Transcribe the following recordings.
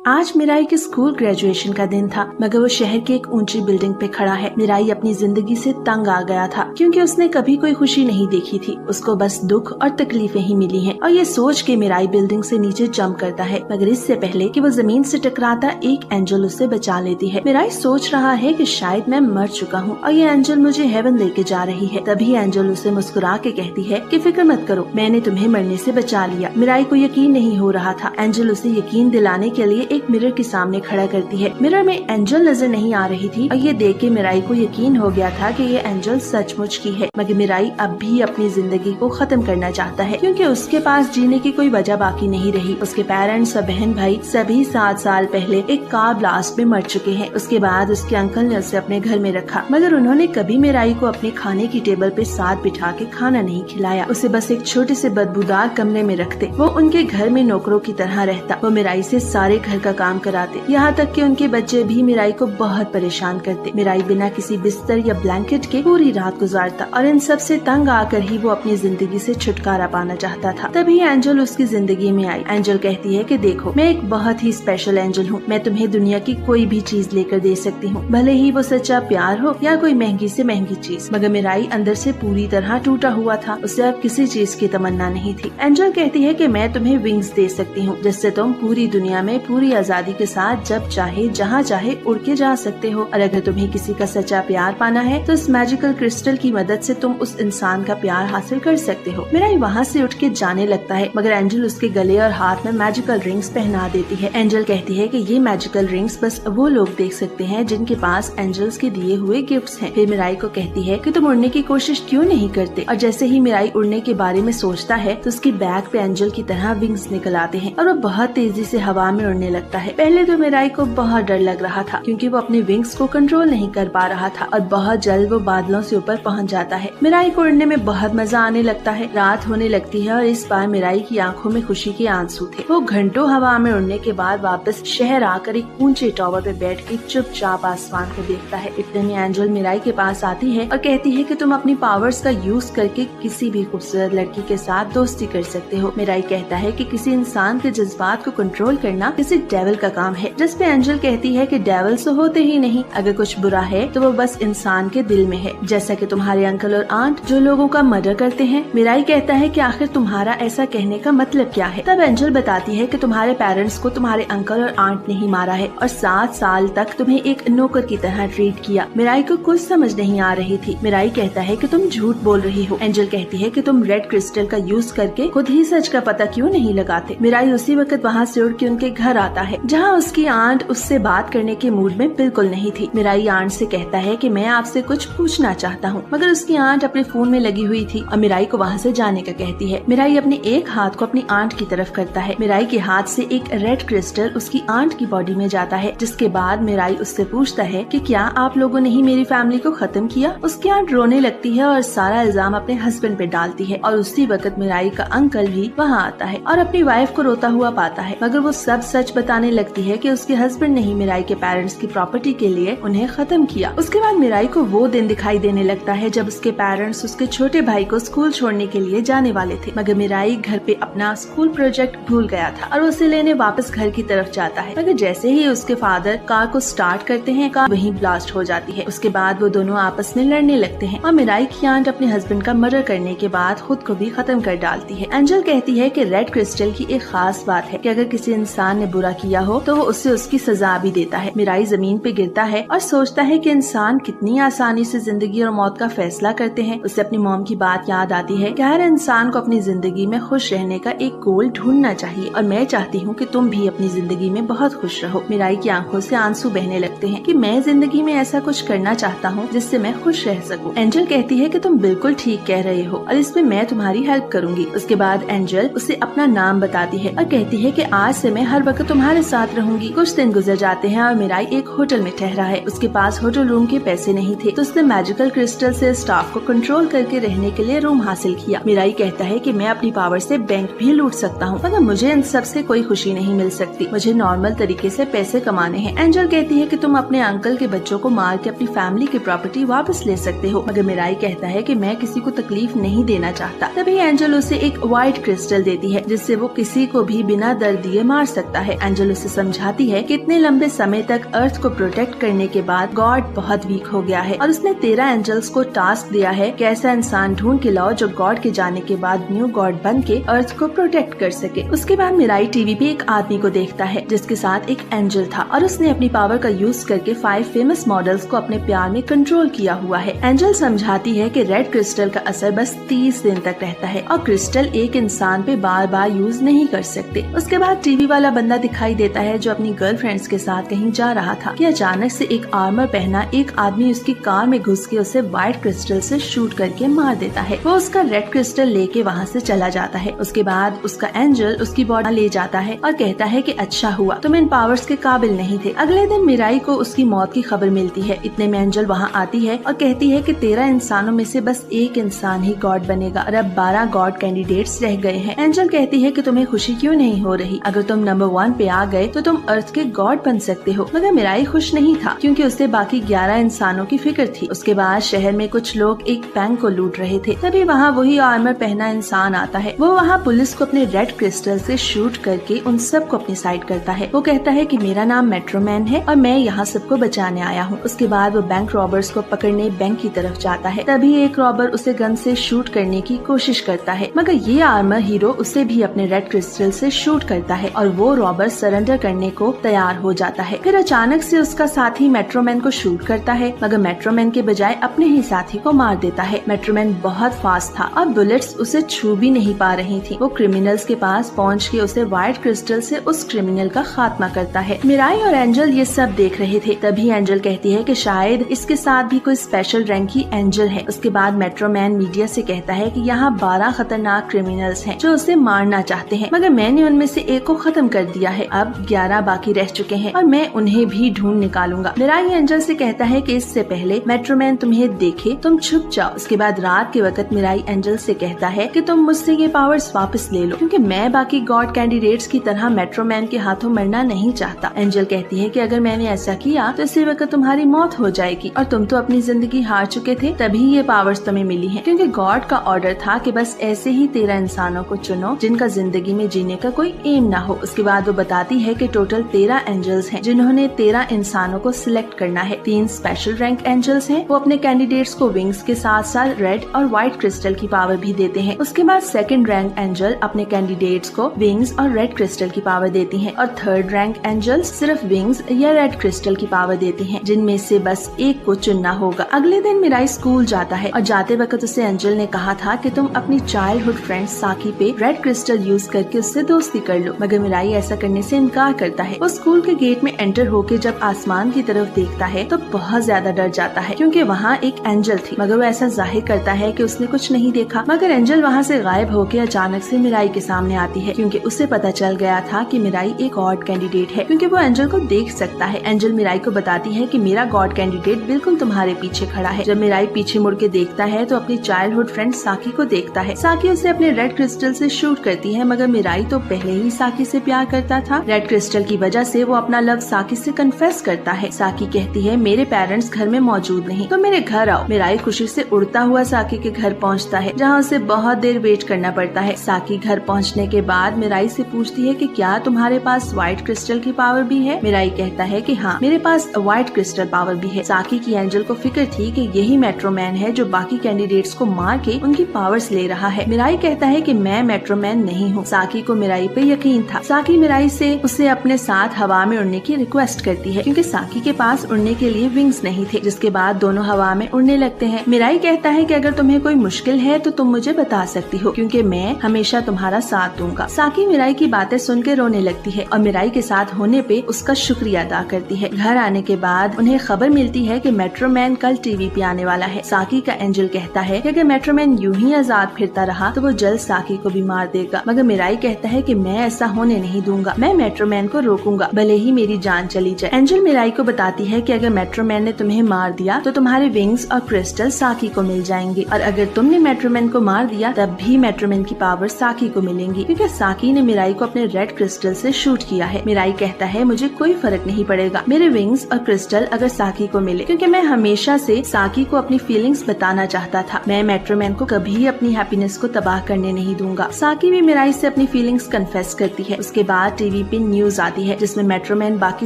आज मिराई के school graduation का दिन था, मगर वो शहर की एक ऊंची बिल्डिंग पे खड़ा है। मिराई अपनी जिंदगी से तंग आ गया था, क्योंकि उसने कभी कोई खुशी नहीं देखी थी। उसको बस दुख और तकलीफें ही मिली हैं। और ये सोच के मिराई बिल्डिंग से नीचे जंप करता है, मगर इससे पहले कि वो जमीन से टकराता एक एंजल उसे बचा लेती है। मिराई सोच रहा है कि शायद मैं मर चुका हूँ और ये एंजल मुझे हेवन लेके जा रही है। तभी एंजल उसे मुस्कुरा के कहती है कि फिक्र मत करो, मैंने तुम्हें मरने से बचा लिया। मिराई को यकीन नहीं हो रहा था। एंजल उसे यकीन दिलाने के लिए एक मिरर के सामने खड़ा करती है। मिरर में एंजल नजर नहीं आ रही थी और ये देख के मिराई को यकीन हो गया था कि ये एंजल सचमुच की है। मगर मिराई अब भी अपनी जिंदगी को खत्म करना चाहता है, क्योंकि उसके पास जीने की कोई वजह बाकी नहीं रही। उसके पेरेंट्स और बहन भाई सभी 7 साल पहले एक कार ब्लास्ट में मर चुके हैं। उसके बाद उसके अंकल ने उसे अपने घर में रखा, मगर उन्होंने कभी मिराई को अपने खाने की टेबल पे साथ बिठा के खाना नहीं खिलाया। उसे बस एक छोटे से बदबूदार कमरे में रखते। वो उनके घर में नौकरों की तरह रहता। वो मिराई से सारे घर का काम कराते, यहाँ तक कि उनके बच्चे भी मिराई को बहुत परेशान करते। मिराई बिना किसी बिस्तर या ब्लैंकेट के पूरी रात गुजारता और इन सब से तंग आकर ही वो अपनी जिंदगी से छुटकारा पाना चाहता था। तभी एंजल उसकी जिंदगी में आई। एंजल कहती है कि देखो, मैं एक बहुत ही स्पेशल एंजल हूँ। मैं तुम्हें दुनिया की कोई भी चीज लेकर दे सकती हूँ, भले ही वो सच्चा प्यार हो या कोई महंगी से महंगी चीज। मगर मिराई अंदर से पूरी तरह टूटा हुआ था। उसे अब किसी चीज की तमन्ना नहीं थी। एंजल कहती है कि मैं तुम्हें विंग्स दे सकती हूँ, जिससे तुम पूरी दुनिया में पूरी आजादी के साथ जब चाहे जहाँ चाहे उड़ के जा सकते हो। और अगर तुम्हें किसी का सच्चा प्यार पाना है तो इस मैजिकल क्रिस्टल की मदद से तुम उस इंसान का प्यार हासिल कर सकते हो। मिराई वहाँ से उठ के जाने लगता है, मगर एंजल उसके गले और हाथ में मैजिकल रिंग्स पहना देती है। एंजल कहती है कि ये मैजिकल रिंग्स बस वो लोग देख सकते हैं जिनके पास एंजल्स के दिए हुए गिफ्ट्स हैं। फिर मिराई को कहती है कि तुम उड़ने की कोशिश क्यों नहीं करते। और जैसे ही मिराई उड़ने के बारे में सोचता है तो उसकी बैक पे एंजल की तरह विंग्स निकल आते हैं और वो बहुत तेजी से हवा में उड़ने लगता है। पहले तो मिराई को बहुत डर लग रहा था, क्योंकि वो अपने विंग्स को कंट्रोल नहीं कर पा रहा था और बहुत जल्द वो बादलों से ऊपर पहुंच जाता है। मिराई को उड़ने में बहुत मजा आने लगता है। रात होने लगती है और इस बार मिराई की आंखों में खुशी के आंसू थे। वो घंटों हवा में उड़ने के बाद वापस शहर आकर एक ऊंचे टावर पे बैठ के चुपचाप आसमान को देखता है। इतने में एंजल मिराई के पास आती है और कहती है कि तुम अपनी पावर्स का यूज करके किसी भी खूबसूरत लड़की के साथ दोस्ती कर सकते हो। मिराई कहता है कि किसी इंसान के जज्बात को कंट्रोल करना किसी डेविल का काम है, जिस पे एंजल कहती है कि डेविल्स तो होते ही नहीं, अगर कुछ बुरा है तो वो बस इंसान के दिल में है, जैसा कि तुम्हारे अंकल और आंट जो लोगों का मर्डर करते हैं। मिराई कहता है कि आखिर तुम्हारा ऐसा कहने का मतलब क्या है। तब एंजल बताती है कि तुम्हारे पेरेंट्स को तुम्हारे अंकल और आंट ने ही मारा है और 7 साल तक तुम्हें एक नौकर की तरह ट्रीट किया। मिराई को कुछ समझ नहीं आ रही थी। मिराई कहता है कि तुम झूठ बोल रही हो। एंजल कहती है कि तुम रेड क्रिस्टल का यूज करके खुद ही सच का पता क्यों नहीं लगाते। मिराई उसी वक्त वहाँ से उड़ के उनके घर आता है, जहाँ उसकी आंट उससे बात करने के मूड में बिल्कुल नहीं थी। मिराई आंट से कहता है कि मैं आपसे कुछ पूछना चाहता हूँ, मगर उसकी आंट अपने फोन में लगी हुई थी और मिराई को वहाँ से जाने का कहती है। मिराई अपने एक हाथ को अपनी आंट की तरफ करता है। मिराई के हाथ से एक रेड क्रिस्टल उसकी आंट की बॉडी में जाता है, जिसके बाद मिराई उससे पूछता है कि क्या आप लोगों ने ही मेरी फैमिली को खत्म किया। उसकी आंट रोने लगती है और सारा इल्जाम अपने हस्बैंड पे डालती है। और उसी वक्त मिराई का अंकल भी वहाँ आता है और अपनी वाइफ को रोता हुआ पाता है, मगर वो सब सच बताने लगती है कि उसके हस्बैंड ने ही मिराई के पेरेंट्स की प्रॉपर्टी के लिए उन्हें खत्म किया। उसके बाद मिराई को वो दिन दिखाई देने लगता है जब उसके पेरेंट्स उसके छोटे भाई को स्कूल छोड़ने के लिए जाने वाले थे, मगर मिराई घर पे अपना स्कूल प्रोजेक्ट भूल गया था और उसे लेने वापस घर की तरफ जाता है। मगर जैसे ही उसके फादर कार को स्टार्ट करते हैं, कार वहीं ब्लास्ट हो जाती है। उसके बाद वो दोनों आपस में लड़ने लगते हैं और मिराई की आंट अपने हस्बैंड का मर्डर करने के बाद खुद को भी खत्म कर डालती है। एंजल कहती है कि रेड क्रिस्टल की एक खास बात है कि अगर किसी इंसान ने बुरा किया हो तो वो उसे उसकी सजा भी देता है। मिराई जमीन पे गिरता है और सोचता है कि इंसान कितनी आसानी से जिंदगी और मौत का फैसला करते हैं। उसे अपनी मॉम की बात याद आती है कि हर इंसान को अपनी जिंदगी में खुश रहने का एक गोल ढूंढना चाहिए और मैं चाहती हूँ कि तुम भी अपनी जिंदगी में बहुत खुश रहो। मिराई की आंखों से आंसू बहने लगते हैं कि मैं जिंदगी में ऐसा कुछ करना चाहता हूँ जिससे मैं खुश रह सकूँ। एंजल कहती है कि तुम बिल्कुल ठीक कह रहे हो और इसमें मैं तुम्हारी हेल्प करूँगी। उसके बाद एंजल उसे अपना नाम बताती है और कहती है कि आज से मैं हर वक्त तुम्हारे साथ रहूंगी। कुछ दिन गुजर जाते हैं और मिराई एक होटल में ठहरा है। उसके पास होटल रूम के पैसे नहीं थे, तो उसने मैजिकल क्रिस्टल से स्टाफ को कंट्रोल करके रहने के लिए रूम हासिल किया। मिराई कहता है कि मैं अपनी पावर से बैंक भी लूट सकता हूँ, मगर मुझे इन सब से कोई खुशी नहीं मिल सकती। मुझे नॉर्मल तरीके से पैसे कमाने हैं। एंजल कहती है कि तुम अपने अंकल के बच्चों को मार के अपनी फैमिली की प्रॉपर्टी वापस ले सकते हो, मगर मिराई कहता है कि मैं किसी को तकलीफ नहीं देना चाहता। तभी एंजल उसे एक व्हाइट क्रिस्टल देती है, जिससे वो किसी को भी बिना दर्द दिए मार सकता है। एंजल उसे समझाती है कि इतने लंबे समय तक अर्थ को प्रोटेक्ट करने के बाद गॉड बहुत वीक हो गया है और उसने 13 एंजल्स को टास्क दिया है कि ऐसा इंसान ढूंढ के लाओ जो गॉड के जाने के बाद न्यू गॉड बन के अर्थ को प्रोटेक्ट कर सके। उसके बाद मिराई टीवी पे एक आदमी को देखता है जिसके साथ एक एंजल था और उसने अपनी पावर का यूज करके 5 फेमस मॉडल्स को अपने प्यार में कंट्रोल किया हुआ है। एंजल समझाती है कि रेड क्रिस्टल का असर बस 30 दिन तक रहता है और क्रिस्टल एक इंसान पे बार बार यूज नहीं कर सकते। उसके बाद टीवी वाला बंदा दिखाई देता है जो अपनी गर्लफ्रेंड्स के साथ कहीं जा रहा था कि अचानक से एक आर्मर पहना एक आदमी उसकी कार में घुस के उसे व्हाइट क्रिस्टल से शूट करके मार देता है। वो उसका रेड क्रिस्टल लेके वहाँ से चला जाता है। उसके बाद उसका एंजल उसकी बॉडी ले जाता है और कहता है कि अच्छा हुआ तुम इन पावर्स के काबिल नहीं थे। अगले दिन मिराई को उसकी मौत की खबर मिलती है। इतने में एंजल वहाँ आती है और कहती है कि 13 इंसानों में से बस एक इंसान ही गॉड बनेगा और अब 12 गॉड कैंडिडेट्स रह गए हैं। एंजल कहती है कि तुम्हें खुशी क्यों नहीं हो रही, अगर तुम नंबर 1 पे आ गए तो तुम अर्थ के गॉड बन सकते हो। मगर मिराई खुश नहीं था क्योंकि उसे बाकी 11 इंसानों की फिक्र थी। उसके बाद शहर में कुछ लोग एक बैंक को लूट रहे थे। तभी वहाँ वही आर्मर पहना इंसान आता है। वो वहाँ पुलिस को अपने रेड क्रिस्टल से शूट करके उन सबको अपनी साइड करता है। वो कहता है कि मेरा नाम मेट्रोमैन है और मैं यहाँ सबको बचाने आया हूँ। उसके बाद वो बैंक रॉबर्स को पकड़ने बैंक की तरफ जाता है। तभी एक रॉबर उसे गन से शूट करने की कोशिश करता है मगर ये आर्मर हीरो उसे भी अपने रेड क्रिस्टल से शूट करता है और वो रॉबर सरेंडर करने को तैयार हो जाता है। फिर अचानक से उसका साथी मेट्रोमैन को शूट करता है मगर मेट्रोमैन के बजाय अपने ही साथी को मार देता है। मेट्रोमैन बहुत फास्ट था और बुलेट्स उसे छू भी नहीं पा रही थी। वो क्रिमिनल्स के पास पहुँच के उसे व्हाइट क्रिस्टल से उस क्रिमिनल का खात्मा करता है। मिराई और एंजल ये सब देख रहे थे। तभी एंजल कहती है कि शायद इसके साथ भी कोई स्पेशल रैंक की एंजल है। उसके बाद मेट्रोमैन मीडिया से कहता है कि यहाँ 12 खतरनाक क्रिमिनल्स हैं जो उसे मारना चाहते हैं मगर मैंने उनमें से एक को खत्म कर दिया है। अब 11 बाकी रह चुके हैं और मैं उन्हें भी ढूंढ निकालूंगा। मिराई एंजल से कहता है कि इससे पहले मेट्रोमैन तुम्हें देखे तुम छुप जाओ। उसके बाद रात के वक्त मिराई एंजल से कहता है कि तुम मुझसे ये पावर्स वापस ले लो क्योंकि मैं बाकी गॉड कैंडिडेट्स की तरह मेट्रोमैन के हाथों मरना नहीं चाहता। एंजल कहती है कि अगर मैंने ऐसा किया तो इसी वक्त तुम्हारी मौत हो जाएगी और तुम तो अपनी जिंदगी हार चुके थे, तभी ये पावर्स तुम्हें मिली हैं क्योंकि गॉड का ऑर्डर था कि बस ऐसे ही 13 इंसानों को चुनो जिनका जिंदगी में जीने का कोई एम ना हो। उसके बाद वो बताती है कि टोटल 13 एंजल्स हैं जिन्होंने 13 इंसानों को सिलेक्ट करना है। 3 स्पेशल रैंक एंजल्स हैं, वो अपने कैंडिडेट्स को विंग्स के साथ साथ रेड और व्हाइट क्रिस्टल की पावर भी देते हैं। उसके बाद सेकंड रैंक एंजल अपने कैंडिडेट्स को विंग्स और रेड क्रिस्टल की पावर देती हैं और थर्ड रैंक एंजल्स सिर्फ विंग्स या रेड क्रिस्टल की पावर देती हैं जिनमें से बस एक को चुनना होगा। अगले दिन मिराई स्कूल जाता है और जाते वक्त उसे एंजल ने कहा था कि तुम अपनी चाइल्डहुड फ्रेंड साकी पे रेड क्रिस्टल यूज करके उससे दोस्ती कर लो मगर मिराई ऐसा करने से इनकार करता है। वो स्कूल के गेट में एंटर होके जब आसमान की तरफ देखता है तो बहुत ज्यादा डर जाता है क्योंकि वहाँ एक एंजल थी मगर वो ऐसा जाहिर करता है कि उसने कुछ नहीं देखा। मगर एंजल वहाँ से गायब होके अचानक से मिराई के सामने आती है क्योंकि उसे पता चल गया था कि मिराई एक गॉड कैंडिडेट है क्योंकि वो एंजल को देख सकता है। एंजल मिराई को बताती है कि मेरा गॉड कैंडिडेट बिल्कुल तुम्हारे पीछे खड़ा है। जब मिराई पीछे मुड़ के देखता है तो अपनी चाइल्डहुड फ्रेंड साकी को देखता है। साकी उसे अपने रेड क्रिस्टल से शूट करती है मगर मिराई तो पहले ही साकी से प्यार करता था। रेड क्रिस्टल की वजह से वो अपना लव साकी से कन्फेस करता है। साकी कहती है मेरे पेरेंट्स घर में मौजूद नहीं तो मेरे घर आओ। मिराई खुशी से उड़ता हुआ साकी के घर पहुंचता है जहां उसे बहुत देर वेट करना पड़ता है। साकी घर पहुंचने के बाद मिराई से पूछती है कि क्या तुम्हारे पास व्हाइट क्रिस्टल की पावर भी है। मिराई कहता है कि हाँ मेरे पास व्हाइट क्रिस्टल पावर भी है। साकी की एंजल को फिक्र थी कि यही मेट्रोमैन है जो बाकी कैंडिडेट्स को मार के उनकी पावर्स ले रहा है। मिराई कहता है कि मैं मेट्रोमैन नहीं हूँ। साकी को मिराई पे यकीन था। साकी मिराई से उसे अपने साथ हवा में उड़ने की रिक्वेस्ट करती है क्योंकि साकी के पास उड़ने के लिए विंग्स नहीं थे। जिसके बाद दोनों हवा में उड़ने लगते हैं। मिराई कहता है कि अगर तुम्हें कोई मुश्किल है तो तुम मुझे बता सकती हो क्योंकि मैं हमेशा तुम्हारा साथ दूंगा। साकी मिराई की बातें सुन के रोने लगती है और मिराई के साथ होने पे उसका शुक्रिया अदा करती है। घर आने के बाद उन्हें खबर मिलती है कि मेट्रोमैन कल टीवी पे आने वाला है। साकी का एंजल कहता है कि अगर मेट्रोमैन यूं ही आजाद फिरता रहा तो वो जल्द साकी को भी मार देगा मगर मिराई कहता है कि मैं ऐसा होने नहीं दूंगा। मैं मेट्रोमैन को रोकूंगा भले ही मेरी जान चली जाए। एंजल मिराई को बताती है कि अगर मेट्रोमैन ने तुम्हें मार दिया तो तुम्हारे विंग्स और क्रिस्टल साकी को मिल जाएंगे और अगर तुमने मेट्रोमैन को मार दिया तब भी मेट्रोमैन की पावर साकी को मिलेंगी क्योंकि साकी ने मिराई को अपने रेड क्रिस्टल से शूट किया है। मिराई कहता है मुझे कोई फर्क नहीं पड़ेगा मेरे विंग्स और क्रिस्टल अगर साकी को मिले क्योंकि मैं हमेशा से साकी को अपनी फीलिंग्स बताना चाहता था। मैं मेट्रोमैन को कभी अपनी हैप्पीनेस को तबाह करने नहीं दूंगा। साकी भी मिराई से अपनी फीलिंग्स कन्फेस करती है। उसके बाद टीवी पे न्यूज आती है जिसमें मेट्रोमैन बाकी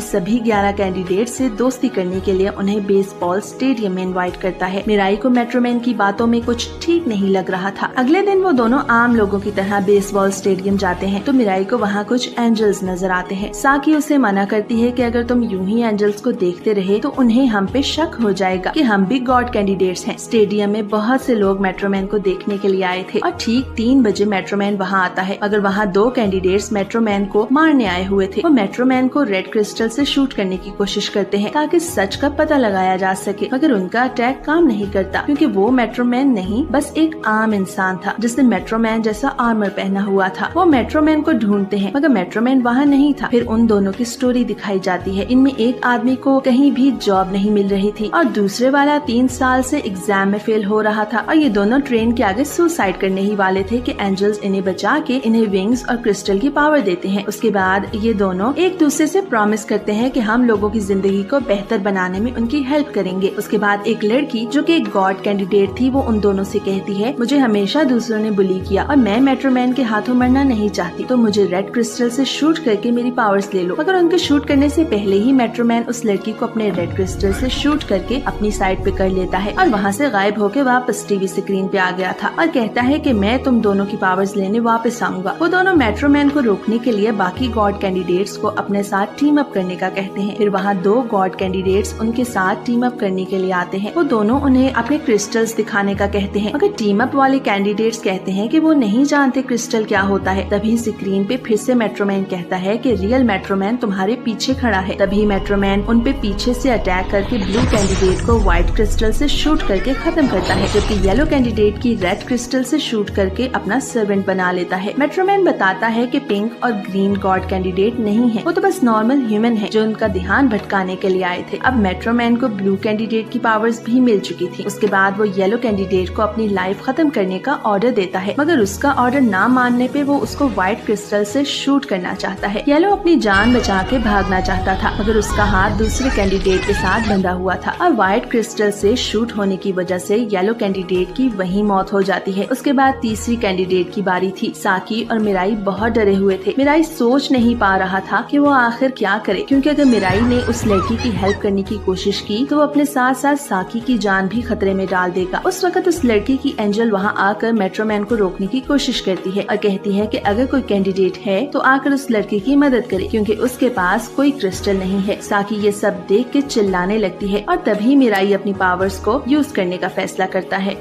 सभी 11 कैंडिडेट से दोस्ती करने के लिए उन्हें बेसबॉल स्टेडियम में इनवाइट करता है। मिराई को मेट्रोमैन की बातों में कुछ ठीक नहीं लग रहा था। अगले दिन वो दोनों आम लोगों की तरह बेसबॉल स्टेडियम जाते हैं तो मिराई को वहाँ कुछ एंजल्स नजर आते हैं। साकी उसे मना करती है कि अगर तुम यूं ही एंजल्स को देखते रहे तो उन्हें हम पे शक हो जाएगा कि हम भी गॉड कैंडिडेट्स हैं। स्टेडियम में बहुत से लोग मेट्रोमैन को देखने के लिए आए थे और ठीक 3 बजे मेट्रोमैन वहाँ आता है, मगर वहाँ 2 कैंडिडेट्स मेट्रोमैन को मारने आए हुए थे। वो मेट्रोमैन को रेड क्रिस्टल से शूट करने की कोशिश करते हैं ताकि सच का पता लगाया जा सके, मगर उनका अटैक काम नहीं करता क्योंकि वो मेट्रोमैन नहीं बस एक आम इंसान था जिसने मेट्रोमैन जैसा आर्मर पहना हुआ था। वो मेट्रोमैन को ढूंढते हैं मगर मेट्रोमैन वहाँ नहीं था। फिर उन दोनों की स्टोरी दिखाई जाती है। इनमें एक आदमी को कहीं भी जॉब नहीं मिल रही थी और दूसरे वाला 3 साल से एग्जाम में फेल हो रहा था और ये दोनों ट्रेन के आगे सुसाइड करने ही वाले थे कि एंजल्स इन्हें बचा के इन्हें विंग्स और क्रिस्टल की पावर देते हैं। उसके बाद ये दोनों एक दूसरे से प्रॉमिस करते हैं कि हम लोगों की जिंदगी को बेहतर बनाने में उनकी हेल्प करेंगे। उसके बाद एक लड़की जो कि एक गॉड कैंडिडेट थी वो उन दोनों से कहती है, मुझे हमेशा दूसरों ने बुली किया और मैं मेट्रोमैन के हाथों मरना नहीं चाहती, तो मुझे रेड क्रिस्टल से शूट करके मेरी पावर्स ले लो। मगर उनके शूट करने से पहले ही मेट्रोमैन उस लड़की को अपने रेड क्रिस्टल से शूट करके अपनी साइड पे कर लेता है और वहाँ से गायब होकर वापस टीवी स्क्रीन पे आ गया था और कहता है कि मैं तुम दोनों की पावर्स लेने वापस आऊंगा। वो दोनों मेट्रोमैन को रोकने के लिए बाकी गॉड कैंडिडेट्स को अपने साथ टीम अप करने का कहते हैं। फिर वहाँ 2 गॉड कैंडिडेट्स उनके साथ टीम अप करने के लिए आते हैं। वो दोनों उन्हें अपने क्रिस्टल्स दिखाने का कहते हैं, मगर टीम अप वाले कैंडिडेट्स कहते हैं कि वो नहीं जानते क्रिस्टल क्या होता है। तभी स्क्रीन पे फिर से मेट्रोमैन कहता है कि रियल मेट्रोमैन तुम्हारे पीछे खड़ा है। तभी मेट्रोमैन उन पे पीछे से अटैक करके ब्लू कैंडिडेट को व्हाइट क्रिस्टल से शूट करके खत्म करता है, जबकि येलो कैंडिडेट की रेड क्रिस्टल से शूट करके अपना सर्वेंट बना लेता है। मेट्रोमैन बताता है कि पिंक और ग्रीन गॉड कैंडिडेट नहीं है, वो तो बस नॉर्मल ह्यूमन है जो उनका ध्यान भटकाने के लिए आए थे। अब मेट्रोमैन को ब्लू कैंडिडेट की पावर्स भी मिल चुकी थी। उसके बाद वो येलो कैंडिडेट को अपनी लाइफ खत्म करने का ऑर्डर देता है, मगर उसका ऑर्डर ना मानने पे वो उसको व्हाइट क्रिस्टल से शूट करना चाहता है। येलो अपनी जान बचा के भागना चाहता था, मगर उसका हाथ दूसरे कैंडिडेट के साथ बंधा हुआ था और व्हाइट क्रिस्टल से शूट होने की वजह से येलो कैंडिडेट की वहीं मौत हो जाती है। उसके बाद तीसरी कैंडिडेट की बारी थी। साकी और मिराई बहुत डरे हुए थे। मिराई सोच नहीं पा रहा था कि वो आखिर क्या करे, क्योंकि अगर मिराई ने उस लड़की की हेल्प करने की कोशिश की तो वो अपने साथ साथ साकी की जान भी खतरे में डाल देगा। उस वक्त उस लड़की की एंजल वहाँ आकर मेट्रोमैन को रोकने की कोशिश करती है और कहती है कि अगर कोई कैंडिडेट है तो आकर उस लड़की की मदद करे क्योंकि उसके पास कोई क्रिस्टल नहीं है। साकी ये सब देख के चिल्लाने लगती है और तभी मिराई अपनी पावर्स को यूज करने का फैसला करता है।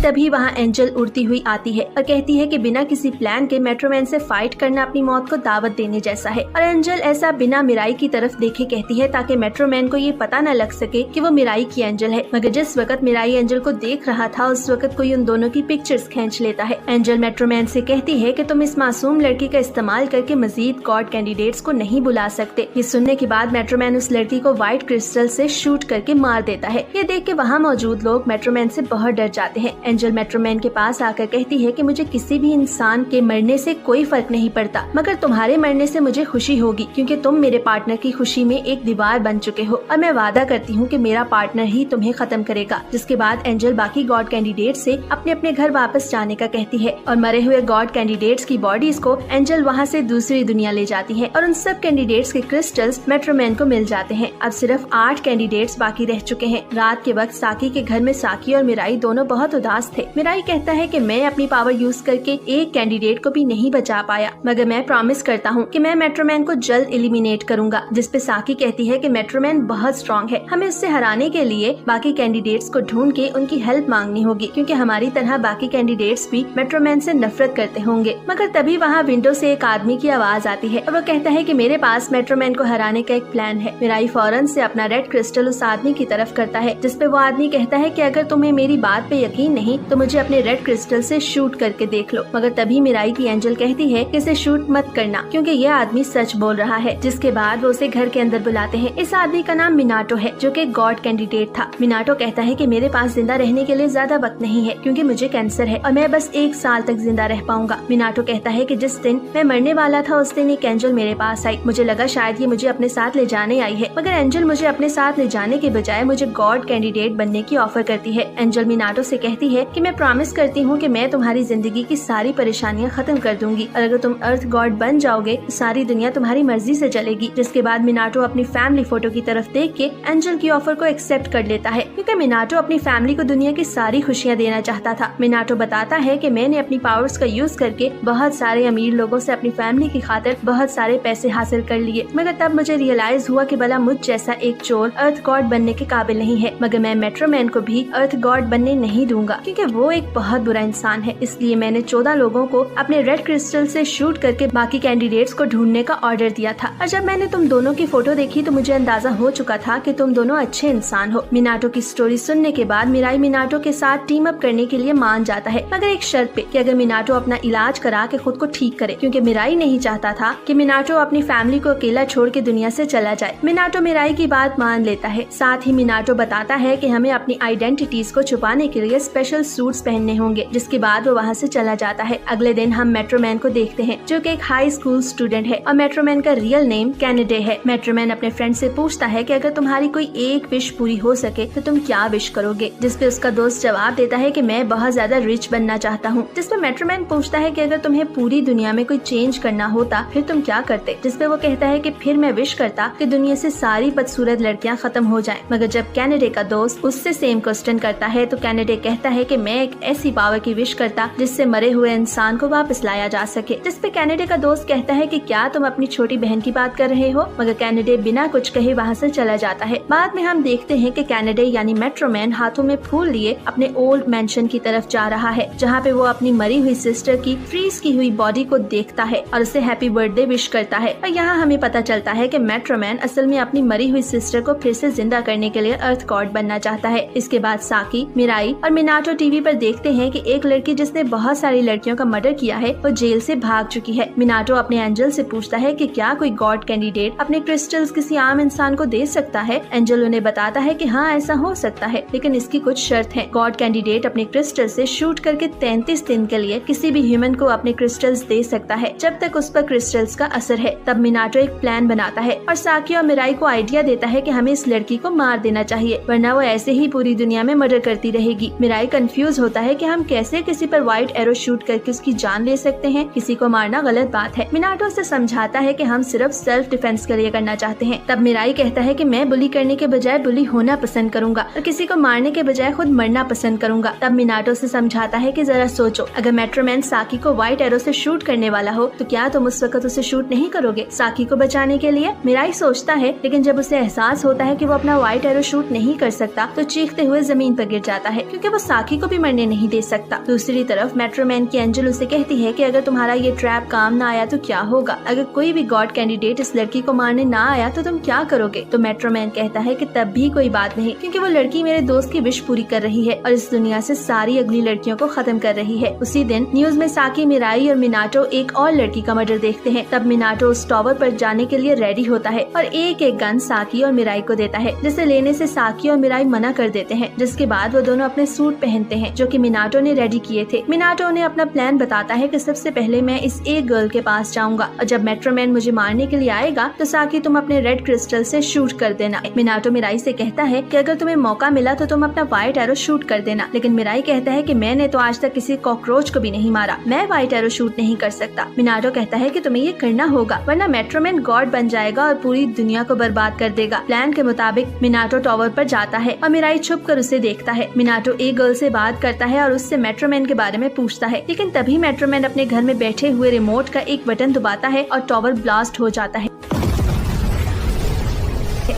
तभी वहाँ एंजल उड़ती हुई आती है और कहती है कि बिना किसी प्लान के मेट्रोमैन से फाइट करना अपनी मौत को दावत देने जैसा है। और एंजल ऐसा बिना मिराई की तरफ देखे कहती है ताकि मेट्रोमैन को ये पता न लग सके कि वो मिराई की एंजल है। मगर जिस वक्त मिराई एंजल को देख रहा था उस वक्त कोई उन दोनों की पिक्चर्स खींच लेता है। एंजल मेट्रोमैन से कहती है कि तुम इस मासूम लड़की का इस्तेमाल करके मजीद गॉड कैंडिडेट्स को नहीं बुला सकते। ये सुनने के बाद मेट्रोमैन उस लड़की को व्हाइट क्रिस्टल से शूट करके मार देता है। ये देख के वहाँ मौजूद लोग मेट्रोमैन से बहुत डर जाते हैं। एंजल मेट्रोमैन के पास आकर कहती है कि मुझे किसी भी इंसान के मरने से कोई फर्क नहीं पड़ता, मगर तुम्हारे मरने से मुझे खुशी होगी क्योंकि तुम मेरे पार्टनर की खुशी में एक दीवार बन चुके हो और मैं वादा करती हूँ कि मेरा पार्टनर ही तुम्हें खत्म करेगा। जिसके बाद एंजल बाकी गॉड कैंडिडेट से अपने अपने घर वापस जाने का कहती है और मरे हुए गॉड कैंडिडेट्स की बॉडीज को एंजल वहाँ से दूसरी दुनिया ले जाती है और उन सब कैंडिडेट्स के क्रिस्टल्स मेट्रोमैन को मिल जाते हैं। अब सिर्फ 8 कैंडिडेट्स बाकी रह चुके हैं। रात के वक्त साकी के घर में साकी और मिराई दोनों बहुत उदास थे। मिराई कहता है कि मैं अपनी पावर यूज करके एक कैंडिडेट को भी नहीं बचा पाया, मगर मैं प्रॉमिस करता हूँ कि मैं मेट्रोमैन को जल्द एलिमिनेट करूंगा। जिसपे साकी कहती है कि मेट्रोमैन बहुत स्ट्रॉन्ग है, हमें उससे हराने के लिए बाकी कैंडिडेट्स को ढूंढ के उनकी हेल्प मांगनी होगी क्योंकि हमारी तरह बाकी कैंडिडेट्स भी मेट्रोमैन से नफरत करते होंगे। मगर तभी वहाँ विंडो से एक आदमी की आवाज आती है और वो कहता है कि मेरे पास मेट्रोमैन को हराने का एक प्लान है। मिराई फौरन से अपना रेड क्रिस्टल उस आदमी की तरफ करता है, जिसपे वो आदमी कहता है कि अगर तुम्हें मेरी बात पे यकीन नहीं तो मुझे अपने रेड क्रिस्टल से शूट करके देख लो। मगर तभी मिराई की एंजल कहती है कि इसे शूट मत करना क्योंकि ये आदमी सच बोल रहा है। जिसके बाद वो उसे घर के अंदर बुलाते हैं। इस आदमी का नाम मिनाटो है जो कि गॉड कैंडिडेट था। मिनाटो कहता है कि मेरे पास जिंदा रहने के लिए ज्यादा वक्त नहीं है क्योंकि मुझे कैंसर है और मैं बस 1 साल तक जिंदा रह पाऊंगा। मिनाटो कहता है कि जिस दिन मैं मरने वाला था उस दिन एक एंजल मेरे पास आई। मुझे लगा शायद ये मुझे अपने साथ ले जाने आई है, मगर एंजल मुझे अपने साथ ले जाने के बजाय मुझे गॉड कैंडिडेट बनने की ऑफर करती है। एंजल मिनाटो से कहती है है कि मैं प्रॉमिस करती हूँ कि मैं तुम्हारी जिंदगी की सारी परेशानियाँ खत्म कर दूंगी और अगर तुम अर्थ गॉड बन जाओगे तो सारी दुनिया तुम्हारी मर्जी से चलेगी। जिसके बाद मिनाटो अपनी फैमिली फोटो की तरफ देख के एंजल की ऑफर को एक्सेप्ट कर लेता है, क्योंकि मिनाटो अपनी फैमिली को दुनिया की सारी खुशियाँ देना चाहता था। मिनाटो बताता है कि मैंने अपनी पावर्स का यूज करके बहुत सारे अमीर लोगों से अपनी फैमिली की खातिर बहुत सारे पैसे हासिल कर लिए, मगर तब मुझे रियलाइज हुआ कि भला मुझ जैसा एक चोर अर्थ गॉड बनने के काबिल नहीं है, मगर मैं मेट्रोमैन को भी अर्थ गॉड बनने नहीं दूंगा क्योंकि वो एक बहुत बुरा इंसान है। इसलिए मैंने 14 लोगों को अपने रेड क्रिस्टल से शूट करके बाकी कैंडिडेट्स को ढूंढने का ऑर्डर दिया था। और जब मैंने तुम दोनों की फोटो देखी तो मुझे अंदाजा हो चुका था कि तुम दोनों अच्छे इंसान हो। मिनाटो की स्टोरी सुनने के बाद मिराई मिनाटो के साथ टीम अप करने के लिए मान जाता है, मगर एक शर्त पे कि अगर मिनाटो अपना इलाज करा के खुद को ठीक करे, क्योंकि मिराई नहीं चाहता था कि मिनाटो अपनी फैमिली को अकेला छोड़ के दुनिया से चला जाए। मिनाटो मिराई की बात मान लेता है। साथ ही मिनाटो बताता है कि हमें अपनी आइडेंटिटीज को छुपाने के लिए स्पेशल सूट्स पहनने होंगे, जिसके बाद वो वहाँ से चला जाता है। अगले दिन हम मेट्रोमैन को देखते हैं जो कि एक हाई स्कूल स्टूडेंट है और मेट्रोमैन का रियल नेम कैनेडे है। मेट्रोमैन अपने फ्रेंड से पूछता है कि अगर तुम्हारी कोई एक विश पूरी हो सके तो तुम क्या विश करोगे, जिसपे उसका दोस्त जवाब देता है कि मैं बहुत ज्यादा रिच बनना चाहता हूँ। जिसपे मेट्रोमैन पूछता है कि अगर तुम्हें पूरी दुनिया में कोई चेंज करना होता फिर तुम क्या करते, जिसपे वो कहता है कि फिर मैं विश करता कि दुनिया से सारी बदसूरत लड़कियां खत्म हो जाएं। मगर जब कैनेडे का दोस्त उससे सेम क्वेश्चन करता है तो कैनेडे कहता है कि मैं एक ऐसी पावर की विश करता जिससे मरे हुए इंसान को वापस लाया जा सके। जिसपे कैनेडे का दोस्त कहता है कि क्या तुम अपनी छोटी बहन की बात कर रहे हो, मगर कैनेडे बिना कुछ कहे वहाँ से चला जाता है। बाद में हम देखते हैं कि कैनेडे यानी मेट्रोमैन हाथों में फूल लिए अपने ओल्ड मैंशन की तरफ जा रहा है, जहाँ पे वो अपनी मरी हुई सिस्टर की फ्रीज की हुई बॉडी को देखता है और उसे हैप्पी बर्थडे विश करता है। और यहाँ हमें पता चलता है कि मेट्रोमैन असल में अपनी मरी हुई सिस्टर को फिर से जिंदा करने के लिए अर्थ गॉड बनना चाहता है। इसके बाद साकी, मिराई और मिनाटो टीवी पर देखते हैं कि एक लड़की जिसने बहुत सारी लड़कियों का मर्डर किया है वो जेल से भाग चुकी है। मिनाटो अपने एंजल से पूछता है कि क्या कोई गॉड कैंडिडेट अपने क्रिस्टल्स किसी आम इंसान को दे सकता है। एंजल उन्हें बताता है कि हाँ ऐसा हो सकता है, लेकिन इसकी कुछ शर्त है। गॉड कैंडिडेट अपने क्रिस्टल से शूट करके 33 दिन के लिए किसी भी ह्यूमन को अपने क्रिस्टल्स दे सकता है जब तक उस पर क्रिस्टल्स का असर है। तब मिनाटो एक प्लान बनाता है और साकी और मिराई को आइडिया देता है कि हमें इस लड़की को मार देना चाहिए, वरना वो ऐसे ही पूरी दुनिया में मर्डर करती रहेगी। मिराई कंफ्यूज होता है कि हम कैसे किसी पर व्हाइट एरो शूट करके उसकी जान ले सकते हैं, किसी को मारना गलत बात है। मिनाटो से समझाता है कि हम सिर्फ सेल्फ डिफेंस के लिए करना चाहते हैं। तब मिराई कहता है कि मैं बुली करने के बजाय बुली होना पसंद करूंगा और किसी को मारने के बजाय खुद मरना पसंद करूंगा। तब मिनाटो से समझाता है कि जरा सोचो, अगर मेट्रोमैन साकी को व्हाइट एरो से शूट करने वाला हो तो क्या तुम उस वक्त उसे शूट नहीं करोगे साकी को बचाने के लिए। मिराई सोचता है, लेकिन जब उसे एहसास होता है कि वो अपना व्हाइट एरो शूट नहीं कर सकता तो चीखते हुए जमीन पर गिर जाता है, क्योंकि वो साकी को भी मरने नहीं दे सकता। दूसरी तरफ मेट्रोमैन की एंजल उसे कहती है कि अगर तुम्हारा ये ट्रैप काम ना आया तो क्या होगा, अगर कोई भी गॉड कैंडिडेट इस लड़की को मारने ना आया तो तुम क्या करोगे। तो मेट्रोमैन कहता है कि तब भी कोई बात नहीं, क्योंकि वो लड़की मेरे दोस्त की विश पूरी कर रही है और इस दुनिया से सारी अगली लड़कियों को खत्म कर रही है। उसी दिन न्यूज में साकी, मिराई और मिनाटो एक और लड़की का मर्डर देखते हैं। तब मिनाटो उस टावर पर जाने के लिए रेडी होता है और एक एक गन साकी और मिराई को देता है, जिसे लेने से साकी और मिराई मना कर देते हैं। जिसके बाद वो दोनों अपने सूट पहनते हैं जो कि मिनाटो ने रेडी किए थे। मिनाटो ने अपना प्लान बताता है कि सबसे पहले मैं इस एक गर्ल के पास जाऊंगा और जब मेट्रोमैन मुझे मारने के लिए आएगा तो साकी तुम अपने रेड क्रिस्टल से शूट कर देना। मिनाटो मिराई से कहता है कि अगर तुम्हें मौका मिला तो तुम अपना व्हाइट एरो शूट कर देना, लेकिन मिराई कहता है कि मैंने तो आज तक किसी कॉकरोच को भी नहीं मारा, मैं व्हाइट एरो शूट नहीं कर सकता। मिनाटो कहता है कि तुम्हें ये करना होगा वरना मेट्रोमैन गॉड बन जाएगा और पूरी दुनिया को बर्बाद कर देगा। प्लान के मुताबिक मिनाटो टावर पर जाता है और मिराई छुप कर उसे देखता है। मिनाटो एक गर्ल से बात करता है और उससे मेट्रोमैन के बारे में पूछता है, लेकिन तभी मेट्रोमैन अपने घर में बैठे हुए रिमोट का एक बटन दबाता है और टावर ब्लास्ट हो जाता है।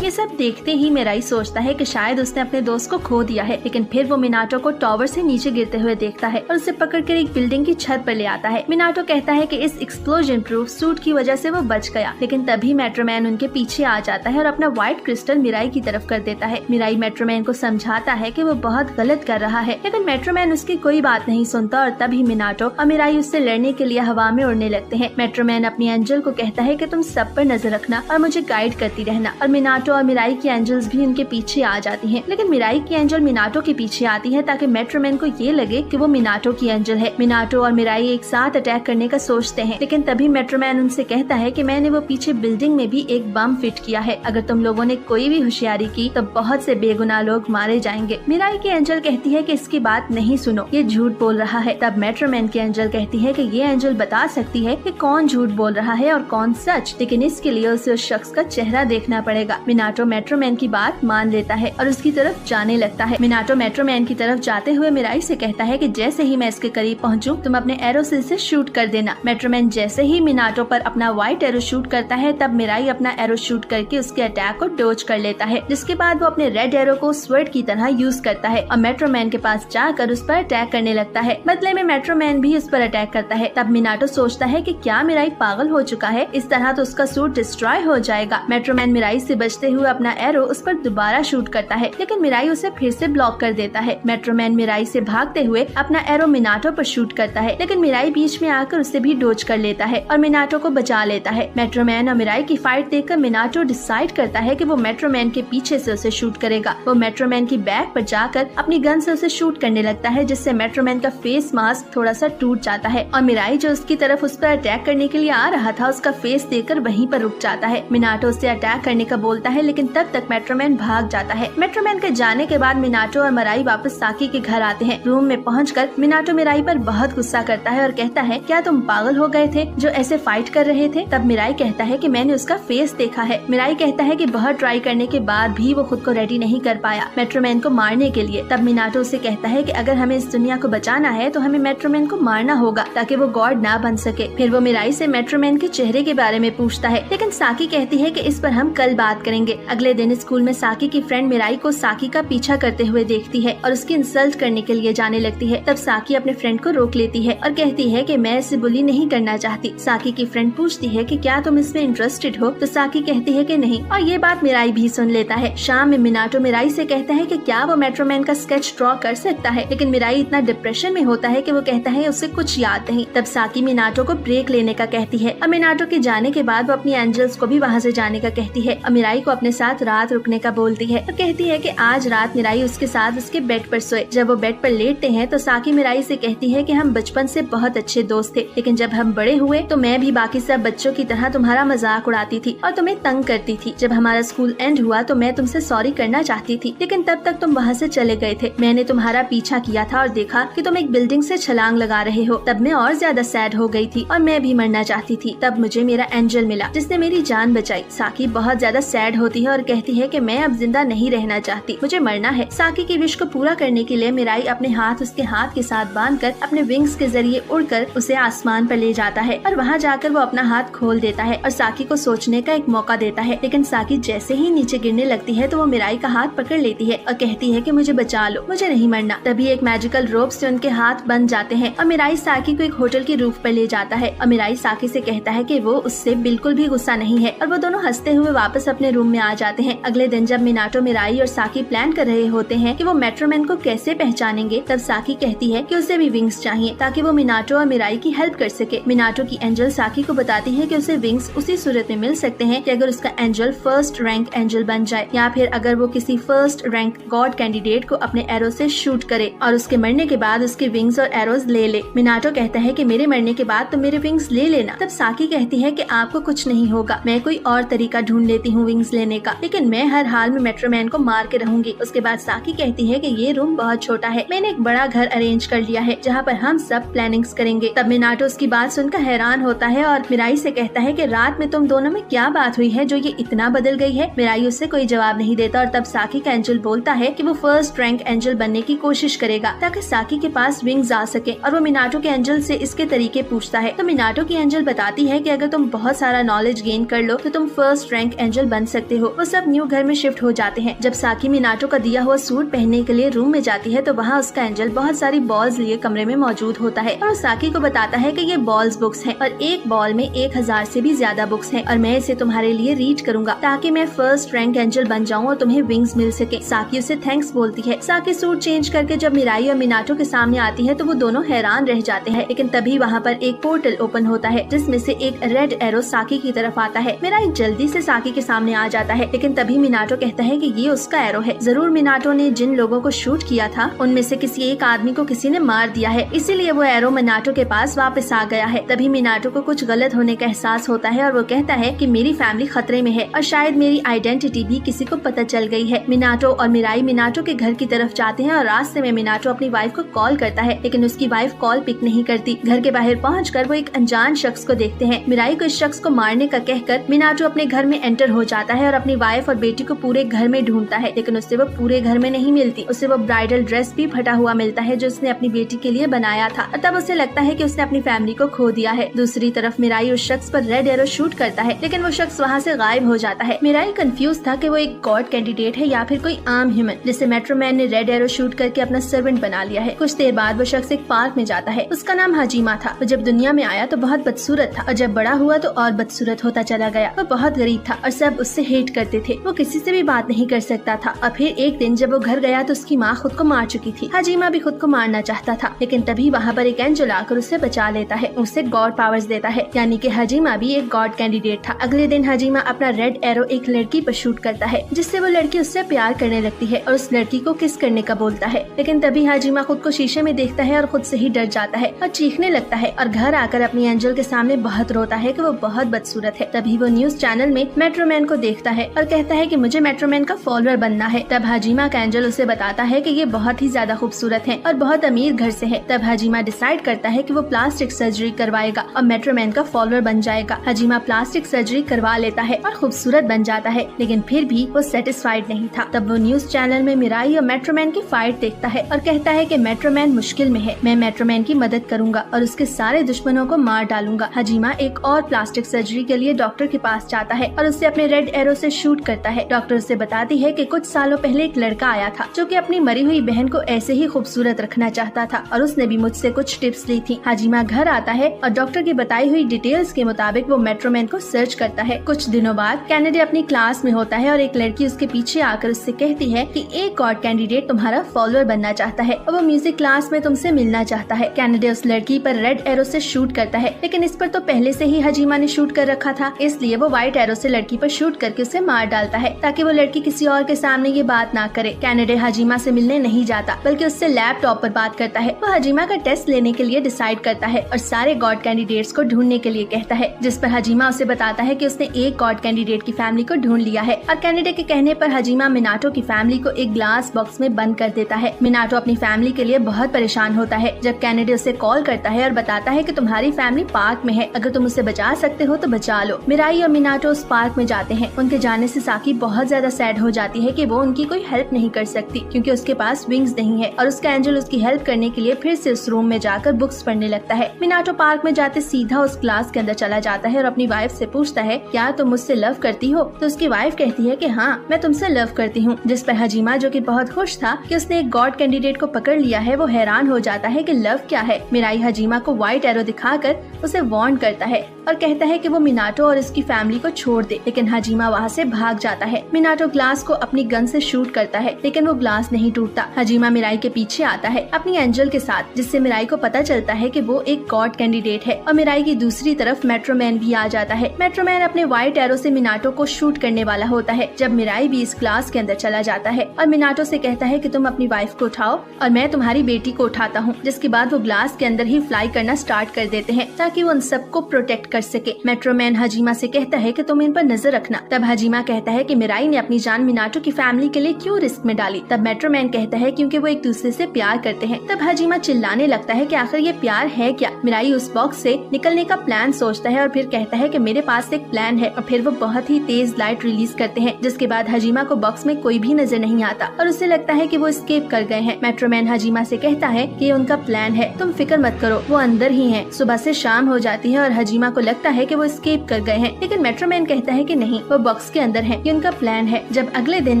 ये सब देखते ही मिराई सोचता है कि शायद उसने अपने दोस्त को खो दिया है, लेकिन फिर वो मिनाटो को टावर से नीचे गिरते हुए देखता है और उसे पकड़कर एक बिल्डिंग की छत पर ले आता है। मिनाटो कहता है कि इस एक्सप्लोजन प्रूफ सूट की वजह से वो बच गया, लेकिन तभी मेट्रोमैन उनके पीछे आ जाता है और अपना व्हाइट क्रिस्टल मिराई की तरफ कर देता है। मिराई मेट्रोमैन को समझाता है कि वो बहुत गलत कर रहा है, लेकिन मेट्रोमैन उसकी कोई बात नहीं सुनता और तभी मिनाटो और मिराई उससे लड़ने के लिए हवा में उड़ने लगते हैं। मेट्रोमैन अपनी एंजल को कहता है कि तुम सब पर नजर रखना और मुझे गाइड करती रहना और मिनाटो मिनाटो और मिराई की एंजल्स भी उनके पीछे आ जाती हैं। लेकिन मिराई की एंजल मिनाटो के पीछे आती है ताकि मेट्रोमैन को ये लगे कि वो मिनाटो की एंजल है। मिनाटो और मिराई एक साथ अटैक करने का सोचते हैं, लेकिन तभी मेट्रोमैन उनसे कहता है कि मैंने वो पीछे बिल्डिंग में भी एक बम फिट किया है। अगर तुम लोगों ने कोई भी होशियारी की तो बहुत से बेगुनाह लोग मारे जाएंगे। मिराई की एंजल कहती है कि इसकी बात नहीं सुनो, ये झूठ बोल रहा है। तब मेट्रोमैन की एंजल कहती है कि ये एंजल बता सकती है कि कौन झूठ बोल रहा है और कौन सच, लेकिन इसके लिए उसे उस शख्स का चेहरा देखना पड़ेगा। मिनाटो मेट्रोमैन की बात मान लेता है और उसकी तरफ जाने लगता है। मिनाटो मेट्रोमैन की तरफ जाते हुए मिराई से कहता है कि जैसे ही मैं इसके करीब पहुंचूं, तुम अपने एरो से इसे शूट कर देना। मेट्रोमैन जैसे ही मिनाटो पर अपना व्हाइट एरो शूट करता है, तब मिराई अपना एरो शूट करके उसके अटैक को डोज कर लेता है, जिसके बाद वो अपने रेड एरो को स्वर्ड की तरह यूज करता है और मेट्रोमैन के पास जाकर उस पर अटैक करने लगता है। बदले में मेट्रोमैन भी उस पर अटैक करता है। तब मिनाटो सोचता है कि क्या मिराई पागल हो चुका है, इस तरह तो उसका सूट डिस्ट्रॉय हो जाएगा। मेट्रोमैन मिराई से बचते हुए अपना एरो उस पर दोबारा शूट करता है, लेकिन मिराई उसे फिर से ब्लॉक कर देता है। मेट्रोमैन मिराई से भागते हुए अपना एरो मिनाटो पर शूट करता है, लेकिन मिराई बीच में आकर उसे भी डोज कर लेता है और मिनाटो को बचा लेता है। मेट्रोमैन और मिराई की फाइट देखकर मिनाटो डिसाइड करता है कि वो मेट्रोमैन के पीछे से उसे शूट करेगा। वो मेट्रोमैन की बैक पर जाकर अपनी गन से उसे शूट करने लगता है, जिससे मेट्रोमैन का फेस मास्क थोड़ा सा टूट जाता है और मिराई जो उसकी तरफ उस पर अटैक करने के लिए आ रहा था, उसका फेस देखकर वहीं पर रुक जाता है। मिनाटो उससे अटैक करने का बोलता है, लेकिन तब तक मेट्रोमैन भाग जाता है। मेट्रोमैन के जाने के बाद मिनाटो और मिराई वापस साकी के घर आते हैं। रूम में पहुंचकर मिनाटो मिराई पर बहुत गुस्सा करता है और कहता है, क्या तुम पागल हो गए थे जो ऐसे फाइट कर रहे थे? तब मिराई कहता है कि मैंने उसका फेस देखा है। मिराई कहता है कि बहुत ट्राई करने के बाद भी वो खुद को रेडी नहीं कर पाया मेट्रोमैन को मारने के लिए। तब मिनाटो उसे कहता है कि अगर हमें इस दुनिया को बचाना है तो हमें मेट्रोमैन को मारना होगा ताकि वो गॉड ना बन सके। फिर वो मिराई से मेट्रोमैन के चेहरे के बारे में पूछता है, लेकिन साकी कहती है कि इस पर हम कल बात करेंगे। अगले दिन स्कूल में साकी की फ्रेंड मिराई को साकी का पीछा करते हुए देखती है और उसकी इंसल्ट करने के लिए जाने लगती है। तब साकी अपने फ्रेंड को रोक लेती है और कहती है कि मैं इसे बुली नहीं करना चाहती। साकी की फ्रेंड पूछती है कि क्या तुम इसमें इंटरेस्टेड हो, तो साकी कहती है कि नहीं, और ये बात मिराई भी सुन लेता है। शाम में मिनाटो मिराई से कहता है कि क्या वो मेट्रोमैन का स्केच ड्रॉ कर सकता है, लेकिन मिराई इतना डिप्रेशन में होता है कि वो कहता है उसे कुछ याद नहीं। तब साकी मिनाटो को ब्रेक लेने का कहती है और मिनाटो के जाने के बाद वो अपनी एंजल्स को भी वहाँ से जाने का कहती है और मिराई को अपने साथ रात रुकने का बोलती है और कहती है कि आज रात मिराई उसके साथ उसके बेड पर सोए। जब वो बेड पर लेटते हैं तो साकी मिराई से कहती है कि हम बचपन से बहुत अच्छे दोस्त थे, लेकिन जब हम बड़े हुए तो मैं भी बाकी सब बच्चों की तरह तुम्हारा मजाक उड़ाती थी और तुम्हें तंग करती थी। जब हमारा स्कूल एंड हुआ तो मैं तुमसे सॉरी करना चाहती थी, लेकिन तब तक तुम वहाँ से चले गए थे। मैंने तुम्हारा पीछा किया था और देखा कि तुम एक बिल्डिंग से छलांग लगा रहे हो। तब मैं और ज्यादा सैड हो गई थी और मैं भी मरना चाहती थी। तब मुझे मेरा एंजल मिला जिसने मेरी जान बचाई। साकी बहुत ज्यादा सैड होती है और कहती है कि मैं अब जिंदा नहीं रहना चाहती, मुझे मरना है। साकी की विश को पूरा करने के लिए मिराई अपने हाथ उसके हाथ के साथ बांधकर अपने विंग्स के जरिए उड़कर उसे आसमान पर ले जाता है और वहाँ जाकर वो अपना हाथ खोल देता है और साकी को सोचने का एक मौका देता है। लेकिन साकी जैसे ही नीचे गिरने लगती है तो वो मिराई का हाथ पकड़ लेती है और कहती है कि मुझे बचा लो, मुझे नहीं मरना। तभी एक मैजिकल रोप से उनके हाथ बंध जाते हैं और मिराई साकी को एक होटल की रूफ पर ले जाता है और मिराई साकी से कहता है कि वो उससे बिल्कुल भी गुस्सा नहीं है और वो दोनों हंसते हुए वापस अपने रूम में आ जाते हैं। अगले दिन जब मिनाटो मिराई और साकी प्लान कर रहे होते हैं कि वो मेट्रोमैन को कैसे पहचानेंगे, तब साकी कहती है कि उसे भी विंग्स चाहिए ताकि वो मिनाटो और मिराई की हेल्प कर सके। मिनाटो की एंजल साकी को बताती है कि उसे विंग्स उसी सूरत में मिल सकते हैं कि अगर उसका एंजल फर्स्ट रैंक एंजल बन जाए या फिर अगर वो किसी फर्स्ट रैंक गॉड कैंडिडेट को अपने एरो से शूट करे और उसके मरने के बाद उसके विंग्स और एरोज ले ले। मिनाटो कहता है कि मेरे मरने के बाद तुम मेरे विंग्स ले लेना। तब साकी कहती है कि आपको कुछ नहीं होगा, मैं कोई और तरीका ढूंढ लेती हूँ विंग्स लेने का, लेकिन मैं हर हाल में मेट्रोमैन को मार के रहूंगी। उसके बाद साकी कहती है कि ये रूम बहुत छोटा है, मैंने एक बड़ा घर अरेंज कर लिया है जहाँ पर हम सब प्लानिंग्स करेंगे। तब मिनाटो उसकी बात सुनकर हैरान होता है और मिराई से कहता है कि रात में तुम दोनों में क्या बात हुई है जो ये इतना बदल गई है। मिराई उससे कोई जवाब नहीं देता और तब साकी का एंजल बोलता है कि वो फर्स्ट रैंक एंजल बनने की कोशिश करेगा ताकि साकी के पास विंग्स आ सके और वो मिनाटो के एंजल से इसके तरीके पूछता है। तो मिनाटो की एंजल बताती है कि अगर तुम बहुत सारा नॉलेज गेन कर लो तो तुम फर्स्ट रैंक एंजल बन सकते हो। वो सब न्यू घर में शिफ्ट हो जाते हैं। जब साकी मिनाटो का दिया हुआ सूट पहनने के लिए रूम में जाती है तो वहाँ उसका एंजल बहुत सारी बॉल्स लिए कमरे में मौजूद होता है और साकी को बताता है कि ये बॉल्स बुक्स हैं और एक बॉल में 1000 से भी ज्यादा बुक्स हैं और मैं इसे तुम्हारे लिए रीड करूंगा ताकि मैं फर्स्ट रैंक एंजल बन जाऊं और तुम्हें विंग्स मिल सके। साकी उसे थैंक्स बोलती है। साकी सूट चेंज करके जब मिराई और मिनाटो के सामने आती है तो वो दोनों हैरान रह जाते हैं, लेकिन तभी वहाँ पर एक पोर्टल ओपन होता है जिसमें से एक रेड एरो साकी की तरफ आता है। मिराई जल्दी से साकी के सामने आ जाता है, लेकिन तभी मिनाटो कहता है कि ये उसका एरो है। जरूर मिनाटो ने जिन लोगों को शूट किया था उनमें से किसी एक आदमी को किसी ने मार दिया है, इसीलिए वो एरो मिनाटो के पास वापस आ गया है। तभी मिनाटो को कुछ गलत होने का एहसास होता है और वो कहता है कि मेरी फैमिली खतरे में है और शायद मेरी आइडेंटिटी भी किसी को पता चल गई है। मिनाटो और मिराई मिनाटो के घर की तरफ जाते हैं और रास्ते में मिनाटो अपनी वाइफ को कॉल करता है, लेकिन उसकी वाइफ कॉल पिक नहीं करती। घर के बाहर पहुंचकर वो एक अनजान शख्स को देखते हैं। मिराई को इस शख्स को मारने का कहकर मिनाटो अपने घर में एंटर हो जाता है और अपनी वाइफ और बेटी को पूरे घर में ढूंढता है, लेकिन उससे वो पूरे घर में नहीं मिलती। उसे वो ब्राइडल ड्रेस भी फटा हुआ मिलता है जो उसने अपनी बेटी के लिए बनाया था, और तब उसे लगता है कि उसने अपनी फैमिली को खो दिया है। दूसरी तरफ मिराई उस शख्स पर रेड एरो शूट करता है, लेकिन वो शख्स वहाँ से गायब हो जाता है। मिराई कंफ्यूज था कि वो एक गॉड कैंडिडेट है या फिर कोई आम ह्यूमन जिसे मेट्रोमैन ने रेड एरो शूट करके अपना सर्वेंट बना लिया है। कुछ देर बाद वो शख्स एक पार्क में जाता है। उसका नाम हाजिमा था। वो जब दुनिया में आया तो बहुत बदसूरत था और जब बड़ा हुआ तो और बदसूरत होता चला गया। वो बहुत गरीब था और सब उससे हेट करते थे। वो किसी से भी बात नहीं कर सकता था। और फिर एक दिन जब वो घर गया तो उसकी माँ खुद को मार चुकी थी। हाजिमा भी खुद को मारना चाहता था, लेकिन तभी वहाँ पर एक एंजल आकर उसे बचा लेता है, उसे गॉड पावर्स देता है, यानी कि हाजिमा भी एक गॉड कैंडिडेट था। अगले दिन हाजिमा अपना रेड एरो एक लड़की पर शूट करता है, जिससे वो लड़की उससे प्यार करने लगती है और उस लड़की को किस करने का बोलता है, लेकिन तभी हाजिमा खुद को शीशे में देखता है और खुद से ही डर जाता है और चीखने लगता है और घर आकर अपनी एंजल के सामने बहुत रोता है कि वो बहुत बदसूरत है। तभी वो न्यूज चैनल में मेट्रोमैन को देखता है और कहता है कि मुझे मेट्रोमैन का फॉलोअर बनना है। तब हाजिमा का एंजल उसे बताता है कि ये बहुत ही ज्यादा खूबसूरत है और बहुत अमीर घर से है। तब हाजिमा डिसाइड करता है कि वो प्लास्टिक सर्जरी करवाएगा और मेट्रोमैन का फॉलोअर बन जाएगा। हाजिमा प्लास्टिक सर्जरी करवा लेता है और खूबसूरत बन जाता है, लेकिन फिर भी वो सेटिस्फाइड नहीं था। तब वो न्यूज चैनल में मिराई और मेट्रोमैन की फाइट देखता है और कहता है कि मेट्रोमैन मुश्किल में है, मैं मेट्रोमैन की मदद करूंगा और उसके सारे दुश्मनों को मार डालूंगा। हाजिमा एक और प्लास्टिक सर्जरी के लिए डॉक्टर के पास जाता है और उसे अपने रेड एरो से शूट करता है। डॉक्टर उसे बताती है कि कुछ सालों पहले एक लड़का आया था जो कि अपनी मरी हुई बहन को ऐसे ही खूबसूरत रखना चाहता था और उसने भी मुझसे कुछ टिप्स ली थी। हाजिमा घर आता है और डॉक्टर की बताई हुई डिटेल्स के मुताबिक वो मेट्रोमैन को सर्च करता है। कुछ दिनों बाद कैनेडी अपनी क्लास में होता है और एक लड़की उसके पीछे आकर उससे कहती है कि एक गॉड कैंडिडेट तुम्हारा फॉलोअर बनना चाहता है और वो म्यूजिक क्लास में तुमसे मिलना चाहता है। कैनेडी उस लड़की पर रेड एरो से शूट करता है, लेकिन इस पर तो पहले से ही हाजिमा ने शूट कर रखा था, इसलिए वो व्हाइट एरो से लड़की पर शूट करके उसे मार डालता है ताकि वो लड़की किसी और के सामने ये बात ना करे। कैनेडी हाजिमा से मिलने नहीं जाता बल्कि उससे लैपटॉप पर बात करता है। वो हाजिमा का टेस्ट लेने के लिए डिसाइड करता है और सारे गॉड कैंडिडेट्स को ढूंढने के लिए कहता है, जिस पर हाजिमा उसे बताता है कि उसने एक गॉड कैंडिडेट की फैमिली को ढूंढ लिया है। और कैनेडी के कहने पर हाजिमा मिनाटो की फैमिली को एक ग्लास बॉक्स में बंद कर देता है। मिनाटो अपनी फैमिली के लिए बहुत परेशान होता है जब कैनेडी उसे कॉल करता है और बताता है कि तुम्हारी फैमिली पार्क में है, अगर तुम उसे बचा सकते हो तो बचा लो। मिराई और मिनाटो उस पार्क में जाते हैं। उनके जाने से साकी बहुत ज्यादा सैड हो जाती है कि वो उनकी कोई हेल्प नहीं कर सकती क्योंकि उसके पास विंग्स नहीं है और उसका एंजल उसकी हेल्प करने के लिए फिर से उस रूम में जाकर बुक्स पढ़ने लगता है। मिनाटो पार्क में जाते सीधा उस क्लास के अंदर चला जाता है और अपनी वाइफ से पूछता है, क्या तुम मुझसे लव करती हो? तो उसकी वाइफ कहती है कि हाँ, मैं तुमसे लव करती हूँ। जिस पर हाजिमा, जो कि बहुत खुश था कि उसने एक गॉड कैंडिडेट को पकड़ लिया है, वो हैरान हो जाता है कि लव क्या है। मिराई हाजिमा को व्हाइट एरो दिखाकर उसे वार्न करता है और कहता है कि वो मिनाटो और इसकी फैमिली को छोड़ दे, लेकिन हाजिमा वहाँ से भाग जाता है। मिनाटो ग्लास को अपनी गन से शूट करता है, लेकिन वो ग्लास नहीं टूटता। हाजिमा मिराई के पीछे आता है अपनी एंजल के साथ, जिससे मिराई को पता चलता है कि वो एक गॉड कैंडिडेट है। और मिराई की दूसरी तरफ मेट्रोमैन भी आ जाता है। मेट्रोमैन अपने व्हाइट एरो से मिनाटो को शूट करने वाला होता है जब मिराई भी इस क्लास के अंदर चला जाता है और मिनाटो से कहता है कि तुम अपनी वाइफ को उठाओ और मैं तुम्हारी बेटी को उठाता हूँ। जिसके बाद वो ग्लास के अंदर ही फ्लाई करना स्टार्ट कर देते हैं ताकि वो उन सबको प्रोटेक्ट कर सके। मेट्रोमैन हाजिमा से कहता है कि तुम इन पर नजर रखना। तब हाजिमा कहता है कि मिराई ने अपनी जान मिनाटो की फैमिली के लिए क्यों रिस्क में डाली। तब मेट्रोमैन कहता है क्योंकि वो एक दूसरे से प्यार करते हैं। तब हाजिमा चिल्लाने लगता है कि आखिर ये प्यार है क्या। मिराई उस बॉक्स से निकलने का प्लान सोचता है और फिर कहता है कि मेरे पास एक प्लान है, और फिर वो बहुत ही तेज लाइट रिलीज करते हैं। जिसके बाद हाजिमा को बॉक्स में कोई भी नजर नहीं आता और उसे लगता है कि वो एस्केप कर गए हैं। मेट्रोमैन हाजिमा से कहता है कि ये उनका प्लान है, तुम फिक्र मत करो, वो अंदर ही हैं। सुबह से शाम हो जाती है और हाजिमा को लगता है कि वो एस्केप कर गए हैं, लेकिन मेट्रोमैन कहता है कि नहीं, वो बॉक्स के अंदर है, ये उनका प्लान है। जब अगले दिन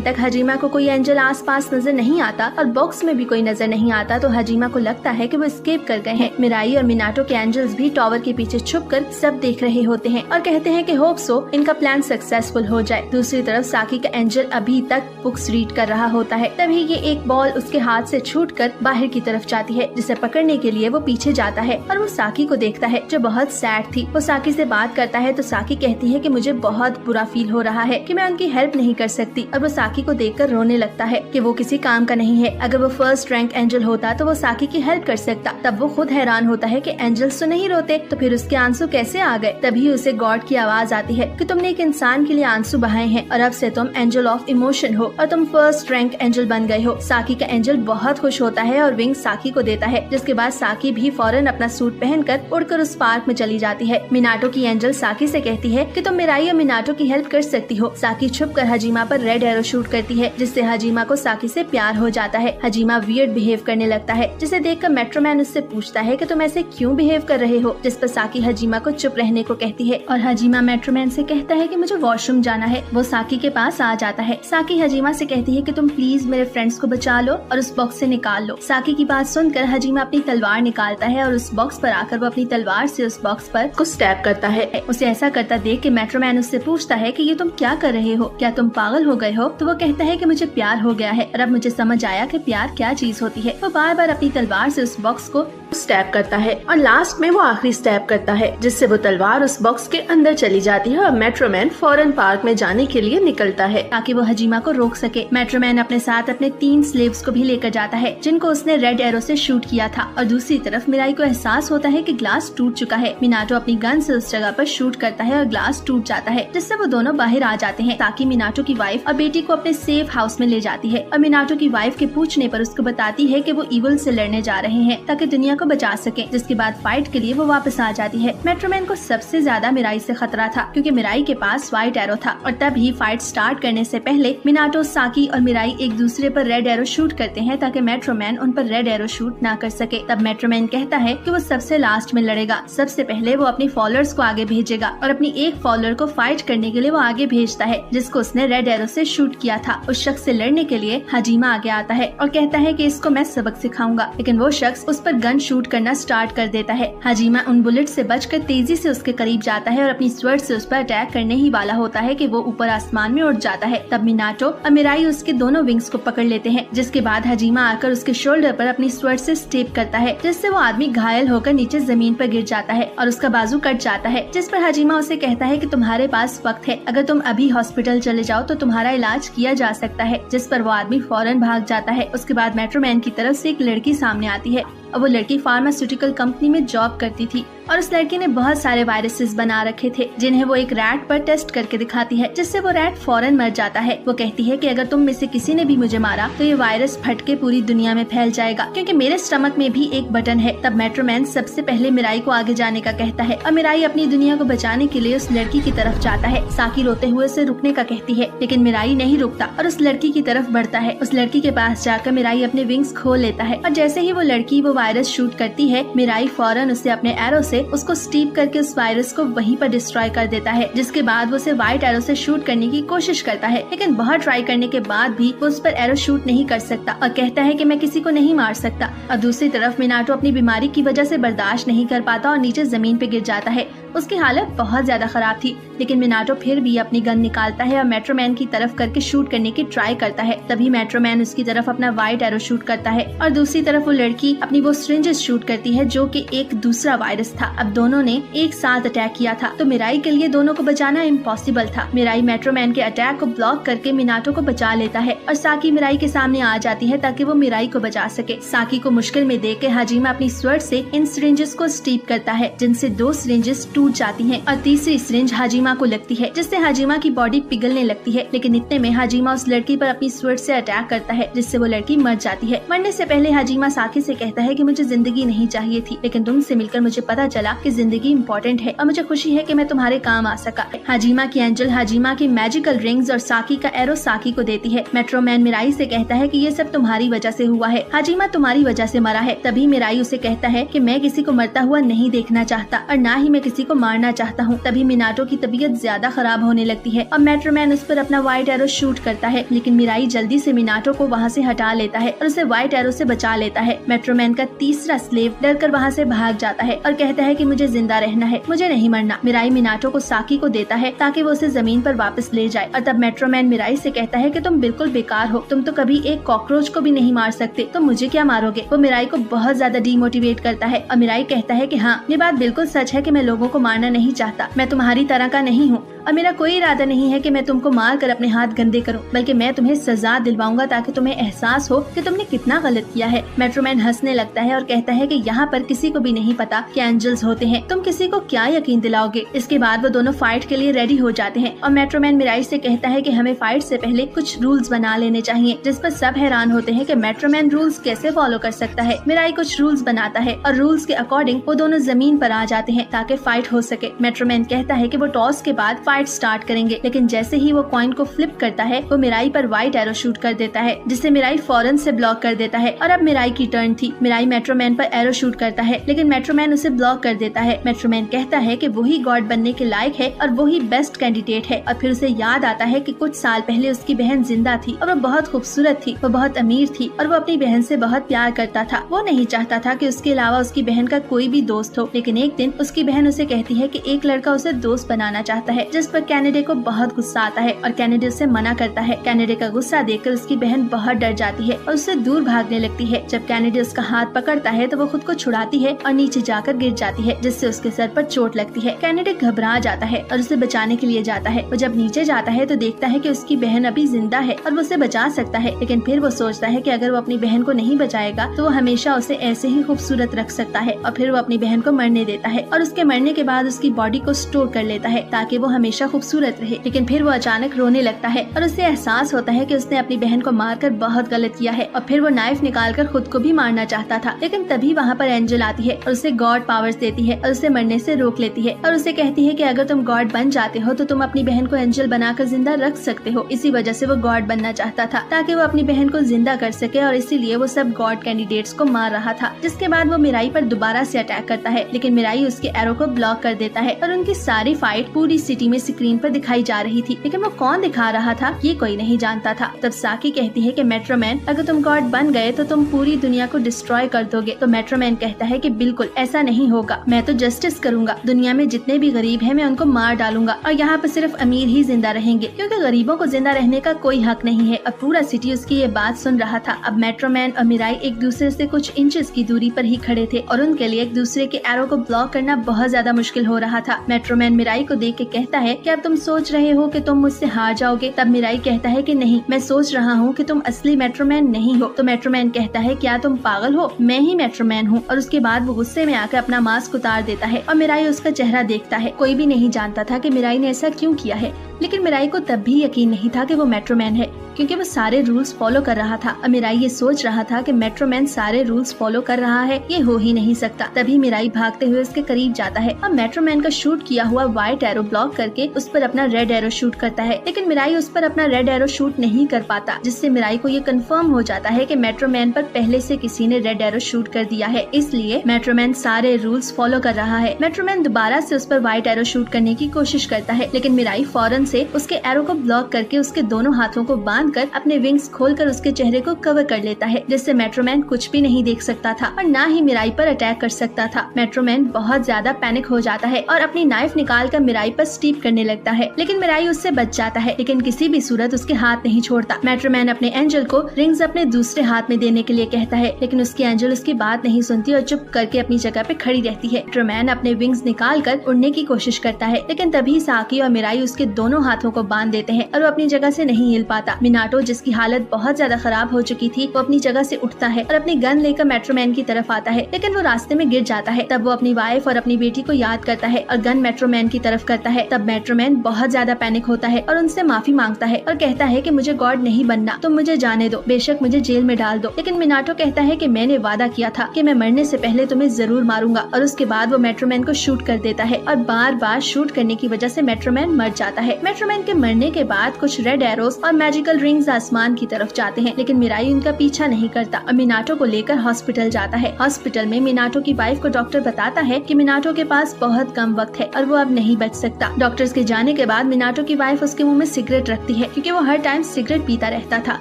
तक हाजिमा को कोई एंजल आसपास नजर नहीं आता और बॉक्स में भी कोई नजर नहीं आता तो हाजिमा को लगता है कि वो एस्केप कर गए हैं। मिराई और मिनाटो के एंजल्स भी टॉवर के पीछे छुपकर सब देख रहे होते हैं और कहते हैं कि होप सो इनका प्लान सक्सेसफुल हो जाए। दूसरी तरफ साकी का एंजल अभी तक बुक्स रीड कर रहा होता है। तभी ये एक बॉल उसके हाथ से छूटकर बाहर की तरफ जाती है, जिसे पकड़ने के लिए वो पीछे जाता है और वो साकी को देखता है जो बहुत सैड थी। वो साकी से बात करता है तो साकी कहती है कि मुझे बहुत बुरा फील हो रहा है कि मैं उनकी हेल्प नहीं कर सकती, और वो साकी को देखकर रोने लगता है कि वो किसी काम का नहीं है। अगर वो फर्स्ट रैंक एंजल होता तो वो साकी की हेल्प कर सकता। तब वो खुद हैरान होता है कि एंजल्स तो नहीं रोते, तो फिर उसके आंसू कैसे आ गए। तभी उसे गॉड की आवाज आती है कि तुमने एक इंसान के लिए आंसू बहाए हैं और अब से तुम एंजल ऑफ इमोशन हो और तुम फर्स्ट रैंक एंजल बन गए हो। साकी का एंजल बहुत खुश होता है और विंग साकी को देता है, जिसके बाद साकी भी फौरन अपना सूट पहनकर उड़कर उस पार्क में चली जाती है। मिनाटो की एंजल साकी से कहती है कि तुम मिराई और मिनाटो की हेल्प कर सकती हो। साकी छुप कर हजीमा पर रेड एरो शूट करती है, जिससे हजीमा को साकी से प्यार हो जाता है। हजीमा वियर्ड बिहेव करने लगता है, जिसे देखकर मेट्रोमैन उससे पूछता है कि तुम ऐसे क्यों बिहेव कर रहे हो, जिस पर साकी हजीमा को चुप रहने को कहती है और हजीमा मेट्रोमैन से कहता है कि मुझे वॉशरूम जाना है। वो साकी के पास आ जाता है। साकी हजीमा से कहती है कि तुम प्लीज मेरे फ्रेंड्स को बचा लो और उस बॉक्स से निकाल लो। साकी की बात सुनकर हजीमा अपनी तलवार निकालता है और उस बॉक्स पर आकर वो अपनी तलवार से उस बॉक्स पर कुछ स्टैब करता है। उसे ऐसा करता देख के मेट्रोमैन उससे पूछता है कि ये तुम क्या कर रहे हो, क्या तुम पागल हो गए हो। तो वो कहता है कि मुझे प्यार हो गया है और अब मुझे समझ आया कि प्यार क्या चीज होती है। वो बार बार अपनी तलवार से उस बॉक्स को स्टैब करता है और लास्ट में वो आखिरी स्टैब करता है, जिससे वो तलवार उस बॉक्स के अंदर चली जाती है और मेट्रोमैन फौरन पार्क में जाने के लिए निकलता है ताकि वो हजीमा को रोक सके। मेट्रोमैन अपने साथ अपने 3 स्लेव्स को भी लेकर जाता है, जिनको उसने रेड एरो से शूट किया था। और दूसरी तरफ मिराई को एहसास होता है कि ग्लास टूट चुका है। मिनाटो अपनी गन से उस जगह पर शूट करता है और ग्लास टूट जाता है, जिससे वो दोनों बाहर आ जाते हैं। ताकि मिनाटो की वाइफ और बेटी को अपने सेफ हाउस में ले जाती है और मिनाटो की वाइफ के पूछने पर उसको बताती है कि वो इविल से लड़ने जा रहे हैं ताकि दुनिया को बचा सके। जिसके बाद फाइट के लिए वो वापस आ जाती है। मेट्रोमैन को सबसे ज्यादा मिराई से खतरा था, क्योंकि मिराई के पास व्हाइट एरो था और तभी फाइट स्टार्ट करने से पहले मिनाटो, साकी और मिराई एक दूसरे पर रेड एरो शूट करते हैं ताकि मेट्रोमैन उन पर रेड एरो शूट ना कर सके। तब मेट्रोमैन कहता है कि वो सबसे लास्ट में लड़ेगा। सबसे पहले वो अपने फॉलोअर्स को आगे भेजेगा और अपनी एक फॉलोअर को फाइट करने के लिए वो आगे भेजता है, जिसको उसने रेड एरो से शूट किया था। उस शख्स से लड़ने के लिए हजीमा आगे आता है और कहता है कि इसको मैं सबक सिखाऊंगा, लेकिन वो शख्स उस पर गन शूट करना स्टार्ट कर देता है। हजीमा उन बुलेट से बचकर तेजी से उसके करीब जाता है और अपनी स्वर्ड से उस पर अटैक करने ही वाला होता है कि वो ऊपर आसमान में उड़ जाता है। तब मिनाटो और मिराई उसके दोनों विंग्स को पकड़ लेते हैं, जिसके बाद हजीमा आकर उसके शोल्डर पर अपनी स्वर्ड से स्टेप करता है, जिससे वो आदमी घायल होकर नीचे जमीन पर गिर जाता है और उसका बाजू कट जाता है। जिस पर हजीमा उसे कहता है कि तुम्हारे पास वक्त है, अगर तुम अभी हॉस्पिटल चले जाओ तो तुम्हारा इलाज किया जा सकता है। जिस पर वो आदमी फौरन भाग जाता है। उसके बाद मेट्रोमैन की तरफ से एक लड़की सामने आती है और वो लड़की फार्मास्यूटिकल कंपनी में जॉब करती थी और उस लड़की ने बहुत सारे वायरसेस बना रखे थे, जिन्हें वो एक रैट पर टेस्ट करके दिखाती है, जिससे वो रैट फौरन मर जाता है। वो कहती है कि अगर तुम में से किसी ने भी मुझे मारा तो ये वायरस फट के पूरी दुनिया में फैल जाएगा, क्योंकि मेरे स्टमक में भी एक बटन है। तब मेट्रोमैन सबसे पहले मिराई को आगे जाने का कहता है और मिराई अपनी दुनिया को बचाने के लिए उस लड़की की तरफ जाता है। साकी रोते हुए उसे रुकने का कहती है, लेकिन मिराई नहीं रुकता और उस लड़की की तरफ बढ़ता है। उस लड़की के पास जाकर मिराई अपने विंग्स खोल लेता है और जैसे ही वो लड़की वो वायरस शूट करती है, मिराई फौरन उसे अपने एरो से उसको स्टीप करके उस वायरस को वहीं पर डिस्ट्रॉय कर देता है। जिसके बाद वो उसे व्हाइट एरो से शूट करने की कोशिश करता है, लेकिन बहुत ट्राई करने के बाद भी वो उस पर एरो शूट नहीं कर सकता और कहता है कि मैं किसी को नहीं मार सकता। और दूसरी तरफ मिनाटो अपनी बीमारी की वजह से बर्दाश्त नहीं कर पाता और नीचे जमीन पे गिर जाता है। उसकी हालत बहुत ज्यादा खराब थी, लेकिन मिनाटो फिर भी अपनी गन निकालता है और मेट्रोमैन की तरफ करके शूट करने की ट्राई करता है। तभी मेट्रोमैन उसकी तरफ अपना व्हाइट एरो शूट करता है और दूसरी तरफ वो लड़की अपनी वो सिरिंजेस शूट करती है, जो कि एक दूसरा वायरस था। अब दोनों ने एक साथ अटैक किया था, तो मिराई के लिए दोनों को बचाना इम्पॉसिबल था। मिराई मेट्रोमैन के अटैक को ब्लॉक करके मिनाटो को बचा लेता है और साकी मिराई के सामने आ जाती है ताकि वो मिराई को बचा सके। साकी को मुश्किल में देख के हजीमा अपनी स्वर्ड से इन सिरिंजेस को स्टीप करता है, जिनसे 2 सिरिंजेस टूट जाती हैं और तीसरी सिरिंज हजीमा को लगती है, जिससे हजीमा की बॉडी पिघलने लगती है। लेकिन इतने में हजीमा उस लड़की पर अपनी स्वर्ड से अटैक करता है, जिससे वो लड़की मर जाती है। मरने से पहले हजीमा साकी से कहता है कि मुझे जिंदगी नहीं चाहिए थी, लेकिन तुमसे मिलकर मुझे पता चला कि जिंदगी इम्पोर्टेंट है और मुझे खुशी है कि मैं तुम्हारे काम आ सका। हजीमा की एंजल हजीमा की मैजिकल रिंग्स और साकी का एरो साकी को देती है। मेट्रोमैन मिराई से कहता है कि ये सब तुम्हारी वजह से हुआ है, हजीमा तुम्हारी वजह से मरा है। तभी मिराई उसे कहता है कि मैं किसी को मरता हुआ नहीं देखना चाहता और ना ही मैं किसी को मारना चाहता हूँ। तभी मिनाटो की तबीयत ज्यादा खराब होने लगती है और मेट्रोमैन उस पर अपना व्हाइट एरो शूट करता है, लेकिन मिराई जल्दी से मिनाटो को वहाँ से हटा लेता है और उसे व्हाइट एरो से बचा लेता है। मेट्रोमैन का तीसरा स्लेव डरकर वहाँ से भाग जाता है और कहता है कि मुझे जिंदा रहना है, मुझे नहीं मरना। मिराई मिनाटो को साकी को देता है ताकि वो उसे जमीन पर वापस ले जाए और तब मेट्रोमैन मिराई से कहता है कि तुम बिल्कुल बेकार हो, तुम तो कभी एक कॉकरोच को भी नहीं मार सकते, तो मुझे क्या मारोगे। वो मिराई को बहुत ज्यादा डीमोटिवेट करता है और मिराई कहता है कि हाँ, ये बात बिल्कुल सच है कि मैं लोगों को मारना नहीं चाहता, मैं तुम्हारी तरह का नहीं हूँ। और मेरा कोई इरादा नहीं है कि मैं तुमको मार कर अपने हाथ गंदे करूं, बल्कि मैं तुम्हें सजा दिलवाऊंगा ताकि तुम्हें एहसास हो कि तुमने कितना गलत किया है। मेट्रोमैन हंसने लगता है और कहता है कि यहाँ पर किसी को भी नहीं पता कि एंजल्स होते हैं, तुम किसी को क्या यकीन दिलाओगे। इसके बाद वो दोनों फाइट के लिए रेडी हो जाते हैं और मेट्रोमैन मिराई से कहता है कि हमें फाइट से पहले कुछ रूल्स बना लेने चाहिए, जिस पर सब हैरान होते हैं कि मेट्रोमैन रूल्स कैसे फॉलो कर सकता है। मिराई कुछ रूल्स बनाता है और रूल्स के अकॉर्डिंग वो दोनों जमीन पर आ जाते हैं ताकि फाइट हो सके। मेट्रोमैन कहता है कि वो टॉस के बाद फाइट स्टार्ट करेंगे, लेकिन जैसे ही वो कॉइन को फ्लिप करता है वो मिराई पर व्हाइट एरो शूट कर देता है, जिसे मिराई फौरन से ब्लॉक कर देता है। और अब मिराई की टर्न थी। मिराई मेट्रोमैन पर एरो शूट करता है, लेकिन मेट्रोमैन उसे ब्लॉक कर देता है। मेट्रोमैन कहता है कि वही गॉड बनने के लायक है और वही बेस्ट कैंडिडेट है। और फिर उसे याद आता है कि कुछ साल पहले उसकी बहन जिंदा थी और वो बहुत खूबसूरत थी, वो बहुत अमीर थी और वो अपनी बहन से बहुत प्यार करता था। वो नहीं चाहता था कि उसके अलावा उसकी बहन का कोई भी दोस्त हो, लेकिन एक दिन उसकी बहन उसे कहती है कि एक लड़का उसे दोस्त बनाना चाहता है, जिस पर कैनेडे को बहुत गुस्सा आता है और कैनेडे उसे मना करता है। कैनेडे का गुस्सा देखकर उसकी बहन बहुत डर जाती है और उससे दूर भागने लगती है। जब कैनेडे उसका हाथ पकड़ता है तो वो खुद को छुड़ाती है और नीचे जाकर गिर जाती है, जिससे उसके सर पर चोट लगती है। कैनेडे घबरा जाता है और उसे बचाने के लिए जाता है। वो जब नीचे जाता है तो देखता है कि उसकी बहन अभी जिंदा है और वो उसे बचा सकता है, लेकिन फिर वो सोचता है कि अगर वो अपनी बहन को नहीं बचाएगा तो वो हमेशा उसे ऐसे ही खूबसूरत रख सकता है। और फिर वो अपनी बहन को मरने देता है और उसके मरने के बाद उसकी बॉडी को स्टोर कर लेता है ताकि वो हमेशा खूबसूरत रहे। लेकिन फिर वो अचानक रोने लगता है और उसे एहसास होता है कि उसने अपनी बहन को मारकर बहुत गलत किया है। और फिर वो नाइफ निकालकर खुद को भी मारना चाहता था, लेकिन तभी वहाँ पर एंजल आती है और उसे गॉड पावर्स देती है और उसे मरने से रोक लेती है और उसे कहती है कि अगर तुम गॉड बन जाते हो तो तुम अपनी बहन को एंजल बनाकर जिंदा रख सकते हो। इसी वजह से वो गॉड बनना चाहता था ताकि वो अपनी बहन को जिंदा कर सके और इसीलिए वो सब गॉड कैंडिडेट्स को मार रहा था। जिसके बाद वो मिराई पर दोबारा से अटैक करता है, लेकिन मिराई उसके एरो को ब्लॉक कर देता है और उनकी सारी फाइट पूरी सिटी में स्क्रीन पर दिखाई जा रही थी, लेकिन वो कौन दिखा रहा था ये कोई नहीं जानता था। तब साकी कहती है कि मेट्रोमैन अगर तुम गॉड बन गए तो तुम पूरी दुनिया को डिस्ट्रॉय कर दोगे। तो मेट्रोमैन कहता है कि बिल्कुल ऐसा नहीं होगा, मैं तो जस्टिस करूंगा, दुनिया में जितने भी गरीब हैं मैं उनको मार डालूंगा और यहाँ पर सिर्फ अमीर ही जिंदा रहेंगे, क्योंकि गरीबों को जिंदा रहने का कोई हक नहीं है। अब पूरा सिटी उसकी ये बात सुन रहा था। अब मेट्रोमैन और मिराई एक दूसरे से कुछ इंचेस की दूरी पर ही खड़े थे और उनके लिए एक दूसरे के एरो को ब्लॉक करना बहुत ज्यादा मुश्किल हो रहा था। मेट्रोमैन मिराई को देख के कहता है कि अब तुम सोच रहे हो कि तुम मुझसे हार जाओगे। तब मिराई कहता है कि नहीं, मैं सोच रहा हूँ कि तुम असली मेट्रोमैन नहीं हो। तो मेट्रोमैन कहता है क्या तुम पागल हो, मैं ही मेट्रोमैन हूँ। और उसके बाद वो गुस्से में आकर अपना मास्क उतार देता है और मिराई उसका चेहरा देखता है। कोई भी नहीं जानता था कि मिराई ने ऐसा क्यों किया है, लेकिन मिराई को तब भी यकीन नहीं था कि वो मेट्रोमैन है, क्योंकि वो सारे रूल्स फॉलो कर रहा था। अब मिराई ये सोच रहा था कि मेट्रोमैन सारे रूल्स फॉलो कर रहा है, ये हो ही नहीं सकता। तभी मिराई भागते हुए उसके करीब जाता है और मेट्रोमैन का शूट किया हुआ व्हाइट एरो ब्लॉक करके उस पर अपना रेड एरो शूट करता है, लेकिन मिराई उस पर अपना रेड एरो शूट नहीं कर पाता, जिससे मिराई को ये कंफर्म हो जाता है कि मेट्रोमैन पर पहले से किसी ने रेड एरो शूट कर दिया है, इसलिए मेट्रोमैन सारे रूल्स फॉलो कर रहा है। मेट्रोमैन दोबारा से उस पर व्हाइट एरो शूट करने की कोशिश करता है, लेकिन मिराई फौरन से उसके एरो को ब्लॉक करके उसके दोनों हाथों को बांधकर अपने विंग्स खोलकर उसके चेहरे को कवर कर लेता है, जिससे मेट्रोमैन कुछ भी नहीं देख सकता था और ना ही मिराई पर अटैक कर सकता था। मेट्रोमैन बहुत ज्यादा पैनिक हो जाता है और अपनी नाइफ निकालकर मिराई पर स्टीप करने लगता है, लेकिन मिराई उससे बच जाता है, लेकिन किसी भी सूरत उसके हाथ नहीं छोड़ता। मेट्रोमैन अपने एंजल को रिंग्स अपने दूसरे हाथ में देने के लिए कहता है, लेकिन उसकी एंजल उसकी बात नहीं सुनती और चुप करके अपनी जगह पे खड़ी रहती है। मेट्रोमैन अपने विंग्स निकालकर उड़ने की कोशिश करता है, लेकिन तभी साकी और मिराई उसके दोनों हाथों को बांध देते हैं और वो अपनी जगह से नहीं हिल पाता। मिनाटो, जिसकी हालत बहुत ज्यादा खराब हो चुकी थी, वो अपनी जगह से उठता है और अपनी गन लेकर मेट्रोमैन की तरफ आता है, लेकिन वो रास्ते में गिर जाता है। तब वो अपनी वाइफ और अपनी बेटी को याद करता है और गन मेट्रोमैन की तरफ करता है। तब मेट्रोमैन बहुत ज्यादा पैनिक होता है और उनसे माफी मांगता है और कहता है कि मुझे गॉड नहीं बनना, तुम मुझे जाने दो, बेशक मुझे जेल में डाल दो। लेकिन मिनाटो कहता है कि मैंने वादा किया था कि मैं मरने से पहले तुम्हें जरूर मारूंगा, और उसके बाद वो मेट्रोमैन को शूट कर देता है और बार बार शूट करने की वजह से मेट्रोमैन मर जाता है। मेट्रोमैन के मरने के बाद कुछ रेड एरोस और मैजिकल रिंग्स आसमान की तरफ जाते हैं, लेकिन मिराई उनका पीछा नहीं करता और मिनाटो को लेकर हॉस्पिटल जाता है। हॉस्पिटल में मिनाटो की वाइफ को डॉक्टर बताता है कि मिनाटो के पास बहुत कम वक्त है और वो अब नहीं बच सकता। डॉक्टर्स के जाने के बाद मिनाटो की वाइफ उसके मुंह में सिगरेट रखती है, क्योंकि वो हर टाइम सिगरेट पीता रहता था,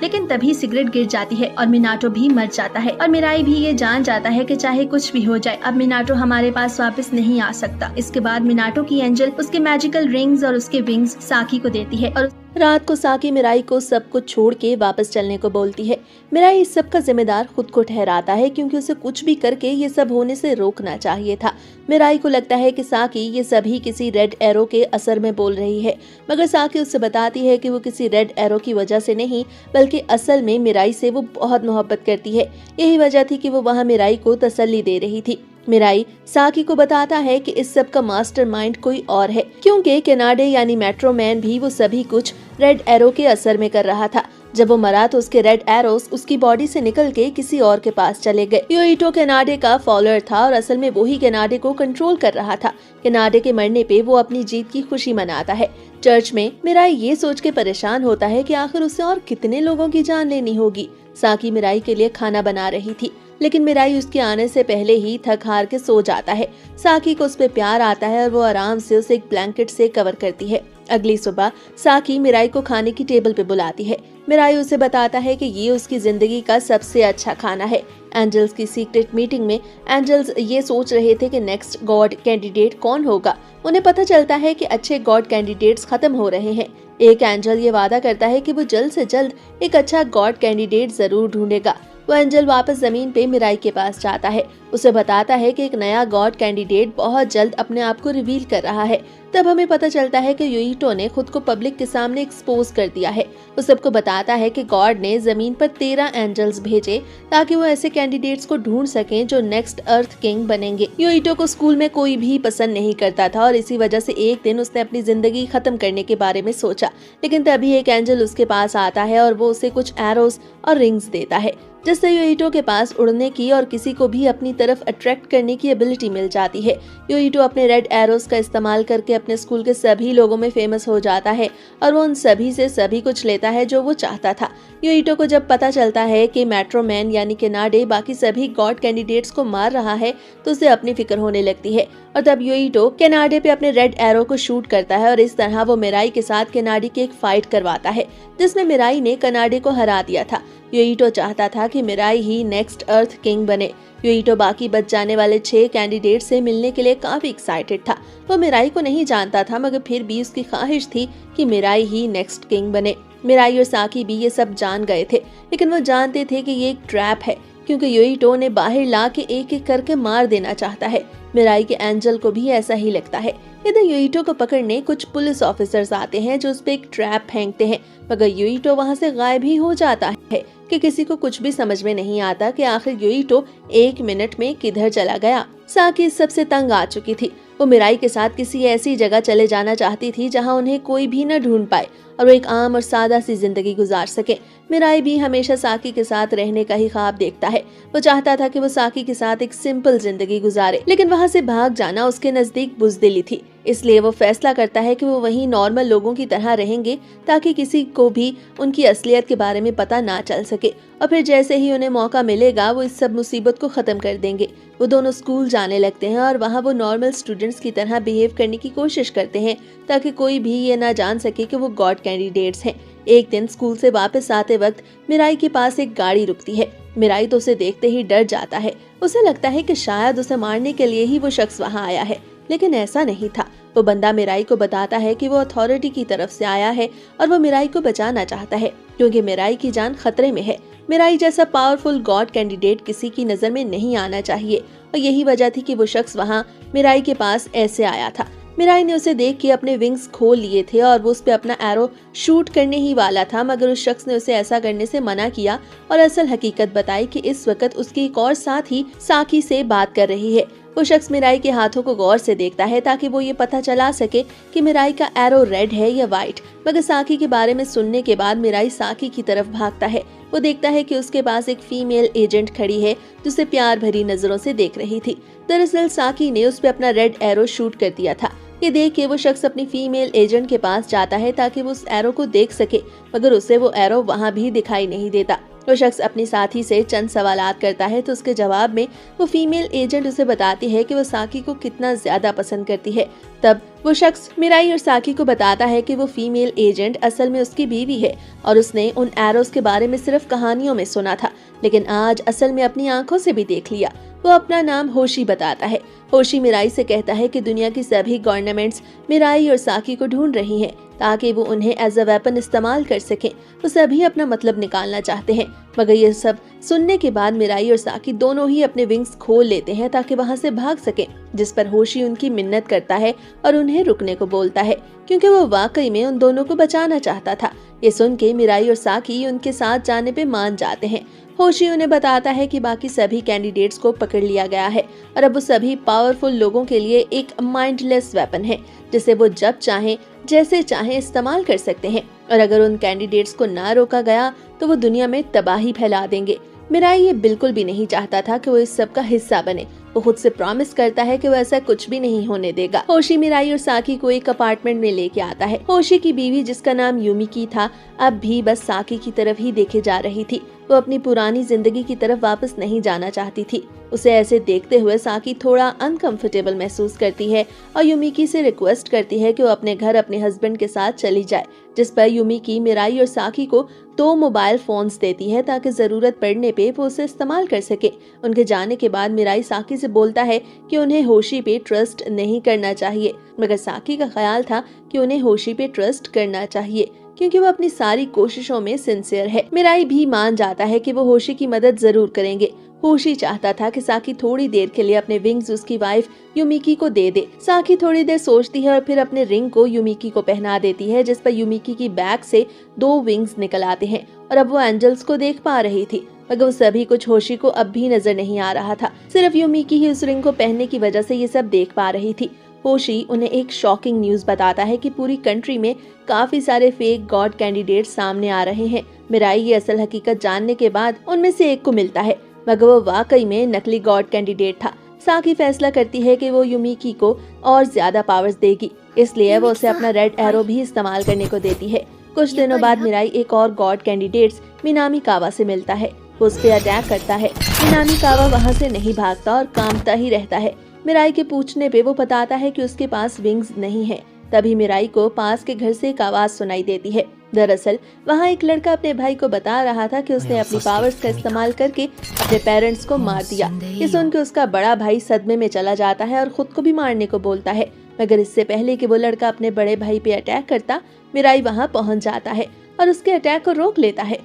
लेकिन तभी सिगरेट गिर जाती है और मिनाटो भी मर जाता है। और मिराई भी ये जान जाता है कि चाहे कुछ भी हो जाए, अब मिनाटो हमारे पास वापस नहीं आ सकता। इसके बाद मिनाटो की एंजल उसके मैजिकल रिंग्स और उसके विंग्स साकी को देती है और रात को साकी मिराई को सब कुछ छोड़ के वापस चलने को बोलती है। मिराई इस सब का जिम्मेदार खुद को ठहराता है क्योंकि उसे कुछ भी करके ये सब होने से रोकना चाहिए था। मिराई को लगता है कि साकी ये सभी किसी रेड एरो के असर में बोल रही है, मगर साकी उससे बताती है कि वो किसी रेड एरो की वजह से नहीं, बल्कि असल में मिराई से वो बहुत मोहब्बत करती है। यही वजह थी कि वो वहाँ मिराई को तसल्ली दे रही थी। मिराई साकी को बताता है कि इस सब का मास्टरमाइंड कोई और है, क्योंकि केनाडे यानी मेट्रो मैन भी वो सभी कुछ रेड एरो के असर में कर रहा था। जब वो मरा तो उसके रेड एरोस उसकी बॉडी से निकल के किसी और के पास चले गए। योइटो केनाडे का फॉलोअर था और असल में वही केनाडे को कंट्रोल कर रहा था। केनाडे के मरने पे वो अपनी जीत की खुशी मनाता है। चर्च में मिराई ये सोच के परेशान होता है कि आखिर उसे और कितने लोगों की जान लेनी होगी। साकी मिराई के लिए खाना बना रही थी, लेकिन मिराई उसके आने से पहले ही थक हार के सो जाता है। साकी को उस पे प्यार आता है और वो आराम से उसे एक ब्लैंकेट से कवर करती है। अगली सुबह साकी मिराई को खाने की टेबल पे बुलाती है। मिराई उसे बताता है कि ये उसकी जिंदगी का सबसे अच्छा खाना है। एंजल्स की सीक्रेट मीटिंग में एंजल्स ये सोच रहे थे कि नेक्स्ट गॉड कैंडिडेट कौन होगा। उन्हें पता चलता है कि अच्छे गॉड कैंडिडेट्स खत्म हो रहे हैं। एक एंजल ये वादा करता है कि वो जल्द से जल्द एक अच्छा गॉड कैंडिडेट जरूर ढूंढेगा। वो एंजल वापस जमीन पे मिराई के पास जाता है, उसे बताता है कि एक नया गॉड कैंडिडेट बहुत जल्द अपने आप को रिवील कर रहा है। तब हमें पता चलता है कि योइटो ने खुद को पब्लिक के सामने एक्सपोज कर दिया है। वो सबको बताता है कि गॉड ने जमीन पर 13 एंजल्स भेजे ताकि वो ऐसे कैंडिडेट्स को ढूंढ सकें जो नेक्स्ट अर्थ किंग बनेंगे। योइटो को स्कूल में कोई भी पसंद नहीं करता था और इसी वजह से एक दिन उसने अपनी जिंदगी खत्म करने के बारे में सोचा, लेकिन तभी एक एंजल उसके पास आता है और वो उसे कुछ एरोस और रिंग्स देता है, जिससे योइटो के पास उड़ने की और किसी को भी अपनी तरफ अट्रैक्ट करने की एबिलिटी मिल जाती है। योइटो अपने रेड एरोस का इस्तेमाल करके अपने स्कूल के सभी लोगों में फेमस हो जाता है और वो उन सभी से सभी कुछ लेता है जो वो चाहता था। योइटो को जब पता चलता है कि मेट्रो मैन यानी केनाडे बाकी सभी गॉड कैंडिडेट्स को मार रहा है तो उसे अपनी फिक्र होने लगती है और तब योइटो केनाडे पे अपने रेड एरो को शूट करता है और इस तरह वो मिराई के साथ केनाडे की एक फाइट करवाता है जिसमें मिराई ने केनाडे को हरा दिया था। योइटो चाहता था कि मिराई ही नेक्स्ट अर्थ किंग बने। योइटो बाकी बच जाने वाले 6 कैंडिडेट से मिलने के लिए काफी एक्साइटेड था। वो मिराई को नहीं जानता था, मगर फिर भी उसकी ख्वाहिश थी कि मिराई ही नेक्स्ट किंग बने। मिराई और साकी भी ये सब जान गए थे, लेकिन वो जानते थे कि ये एक ट्रैप है, क्योंकि योइटो ने बाहर ला के एक एक करके मार देना चाहता है। मिराई के एंजल को भी ऐसा ही लगता है। इधर योइटो को पकड़ने कुछ पुलिस ऑफिसर्स आते हैं जो उस पे एक ट्रैप फेंकते हैं, मगर योइटो वहाँ से गायब ही हो जाता है कि किसी को कुछ भी समझ में नहीं आता कि आखिर योइटो 1 मिनट में किधर चला गया। साकी इस सबसे तंग आ चुकी थी। वो मिराई के साथ किसी ऐसी जगह चले जाना चाहती थी जहाँ उन्हें कोई भी न ढूंढ पाए और वो एक आम और सादा सी जिंदगी गुजार सके। मिराई भी हमेशा साकी के साथ रहने का ही ख्वाब देखता है। वो चाहता था कि वो साकी के साथ एक सिंपल जिंदगी गुजारे, लेकिन वहाँ से भाग जाना उसके नजदीक बुज़दिली थी। इसलिए वो फैसला करता है कि वो वहीं नॉर्मल लोगों की तरह रहेंगे ताकि किसी को भी उनकी असलियत के बारे में पता ना चल सके, और फिर जैसे ही उन्हें मौका मिलेगा वो इस सब मुसीबत को खत्म कर देंगे। वो दोनों स्कूल जाने लगते हैं और वहाँ वो नॉर्मल स्टूडेंट्स की तरह बिहेव करने की कोशिश करते हैं ताकि कोई भी ये ना जान सके कि वो गॉड कैंडिडेट्स हैं। एक दिन स्कूल से वापस आते वक्त मिराई के पास एक गाड़ी रुकती है। मिराई तो उसे देखते ही डर जाता है। उसे लगता है कि शायद उसे मारने के लिए ही वो शख्स वहाँ आया है, लेकिन ऐसा नहीं था। वो बंदा मिराई को बताता है कि वो अथॉरिटी की तरफ से आया है और वो मिराई को बचाना चाहता है क्योंकि मिराई की जान खतरे में है। मिराई जैसा पावरफुल गॉड कैंडिडेट किसी की नजर में नहीं आना चाहिए और यही वजह थी कि वो शख्स वहाँ मिराई के पास ऐसे आया था। मिराई ने उसे देख के अपने विंग्स खोल लिए थे और वो उस पे अपना एरो शूट करने ही वाला था, मगर उस शख्स ने उसे ऐसा करने से मना किया और असल हकीकत बताई कि इस वक्त उसकी एक और साथी साकी से बात कर रही है। वो शख्स मिराई के हाथों को गौर से देखता है ताकि वो ये पता चला सके कि मिराई का एरो रेड है या व्हाइट, मगर साकी के बारे में सुनने के बाद मिराई साकी की तरफ भागता है। वो देखता है कि उसके पास एक फीमेल एजेंट खड़ी है जिसे प्यार भरी नजरों से देख रही थी। दरअसल साकी ने उस पे अपना रेड एरो शूट कर दिया था। ये देख के वो शख्स अपनी फीमेल एजेंट के पास जाता है ताकि वो उस एरो को देख सके, मगर उसे वो एरो वहाँ भी दिखाई नहीं देता। वो शख्स अपनी साथी से चंद सवालात करता है तो उसके जवाब में वो फीमेल एजेंट उसे बताती है कि वो साकी को कितना ज्यादा पसंद करती है। तब वो शख्स मिराई और साकी को बताता है कि वो फीमेल एजेंट असल में उसकी बीवी है और उसने उन एरोस के बारे में सिर्फ कहानियों में सुना था, लेकिन आज असल में अपनी आंखों से भी देख लिया। वो अपना नाम होशी बताता है। होशी मिराई से कहता है कि दुनिया की सभी गवर्नमेंट्स मिराई और साकी को ढूंढ रही हैं, ताकि वो उन्हें एज अ वेपन इस्तेमाल कर सकें। वो सभी अपना मतलब निकालना चाहते हैं, मगर ये सब सुनने के बाद मिराई और साकी दोनों ही अपने विंग्स खोल लेते हैं ताकि वहाँ से भाग सकें, जिस पर होशी उनकी मिन्नत करता है और उन्हें रुकने को बोलता है, क्योंकि वो वाकई में उन दोनों को बचाना चाहता था। ये सुन के मिराई और साकी उनके साथ जाने पे मान जाते हैं। होशी उन्हें बताता है कि बाकी सभी कैंडिडेट्स को पकड़ लिया गया है और अब वो सभी पावरफुल लोगों के लिए एक माइंडलेस वेपन है, जिसे वो जब चाहें जैसे चाहें इस्तेमाल कर सकते हैं, और अगर उन कैंडिडेट्स को ना रोका गया तो वो दुनिया में तबाही फैला देंगे। मिराई ये बिल्कुल भी नहीं चाहता था कि वो इस सब का हिस्सा बने। वो खुद से प्रॉमिस करता है कि वो ऐसा कुछ भी नहीं होने देगा। होशी मिराई और साकी को एक अपार्टमेंट में लेके आता है। होशी की बीवी, जिसका नाम यूमिकी था, अब भी बस साकी की तरफ ही देखे जा रही थी। वो अपनी पुरानी जिंदगी की तरफ वापस नहीं जाना चाहती थी। उसे ऐसे देखते हुए साकी थोड़ा अनकंफर्टेबल महसूस करती है और यूमिकी से रिक्वेस्ट करती है कि वो अपने घर अपने हस्बैंड के साथ चली जाए, जिस पर यूमिकी मिराई और साकी को 2 मोबाइल फोन्स देती है ताकि जरूरत पड़ने पे वो उसे इस्तेमाल कर सके। उनके जाने के बाद मिराई साकी से बोलता है कि उन्हें होशी पे ट्रस्ट नहीं करना चाहिए, मगर साकी का ख्याल था कि उन्हें होशी पे ट्रस्ट करना चाहिए क्योंकि वो अपनी सारी कोशिशों में सिंसियर है। मिराई भी मान जाता है कि वो होशी की मदद जरूर करेंगे। होशी चाहता था कि साकी थोड़ी देर के लिए अपने विंग्स उसकी वाइफ यूमिकी को दे दे। साकी थोड़ी देर सोचती है और फिर अपने रिंग को यूमिकी को पहना देती है, जिस पर यूमिकी की बैग से 2 विंग्स निकल आते हैं और अब वो एंजल्स को देख पा रही थी, मगर वो सभी कुछ होशी को अब भी नजर नहीं आ रहा था। सिर्फ यूमिकी ही उस रिंग को पहनने की वजह से ये सब देख पा रही थी। होशी उन्हें एक शॉकिंग न्यूज बताता है कि पूरी कंट्री में काफी सारे फेक गॉड कैंडिडेट सामने आ रहे हैं। मिराई ये असल हकीकत जानने के बाद उनमें से एक को मिलता है, मगर वो वाकई में नकली गॉड कैंडिडेट था। साकी फैसला करती है कि वो यूमिकी को और ज्यादा पावर्स देगी, इसलिए वो उसे अपना रेड एरो भी इस्तेमाल करने को देती है। कुछ दिनों बाद मिराई एक और गॉड कैंडिडेट्स मिनामी कावा से मिलता है। वो उस पे अटैक करता है। मिनामी कावा वहाँ से नहीं भागता और कांपता ही रहता है। मिराई के पूछने पे वो बताता है कि उसके पास विंग्स नहीं है। तभी मिराई को पास के घर से एक आवाज सुनाई देती है। दरअसल वहाँ एक लड़का अपने भाई को बता रहा था कि उसने अपनी पावर्स का इस्तेमाल करके अपने पेरेंट्स को मार दिया। ये सुनकर उसका बड़ा भाई सदमे में चला जाता है और खुद को भी मारने को बोलता है, मगर इससे पहले कि वो लड़का अपने बड़े भाई पे अटैक करता, मिराई वहाँ पहुँच जाता है और उसके अटैक को रोक लेता है।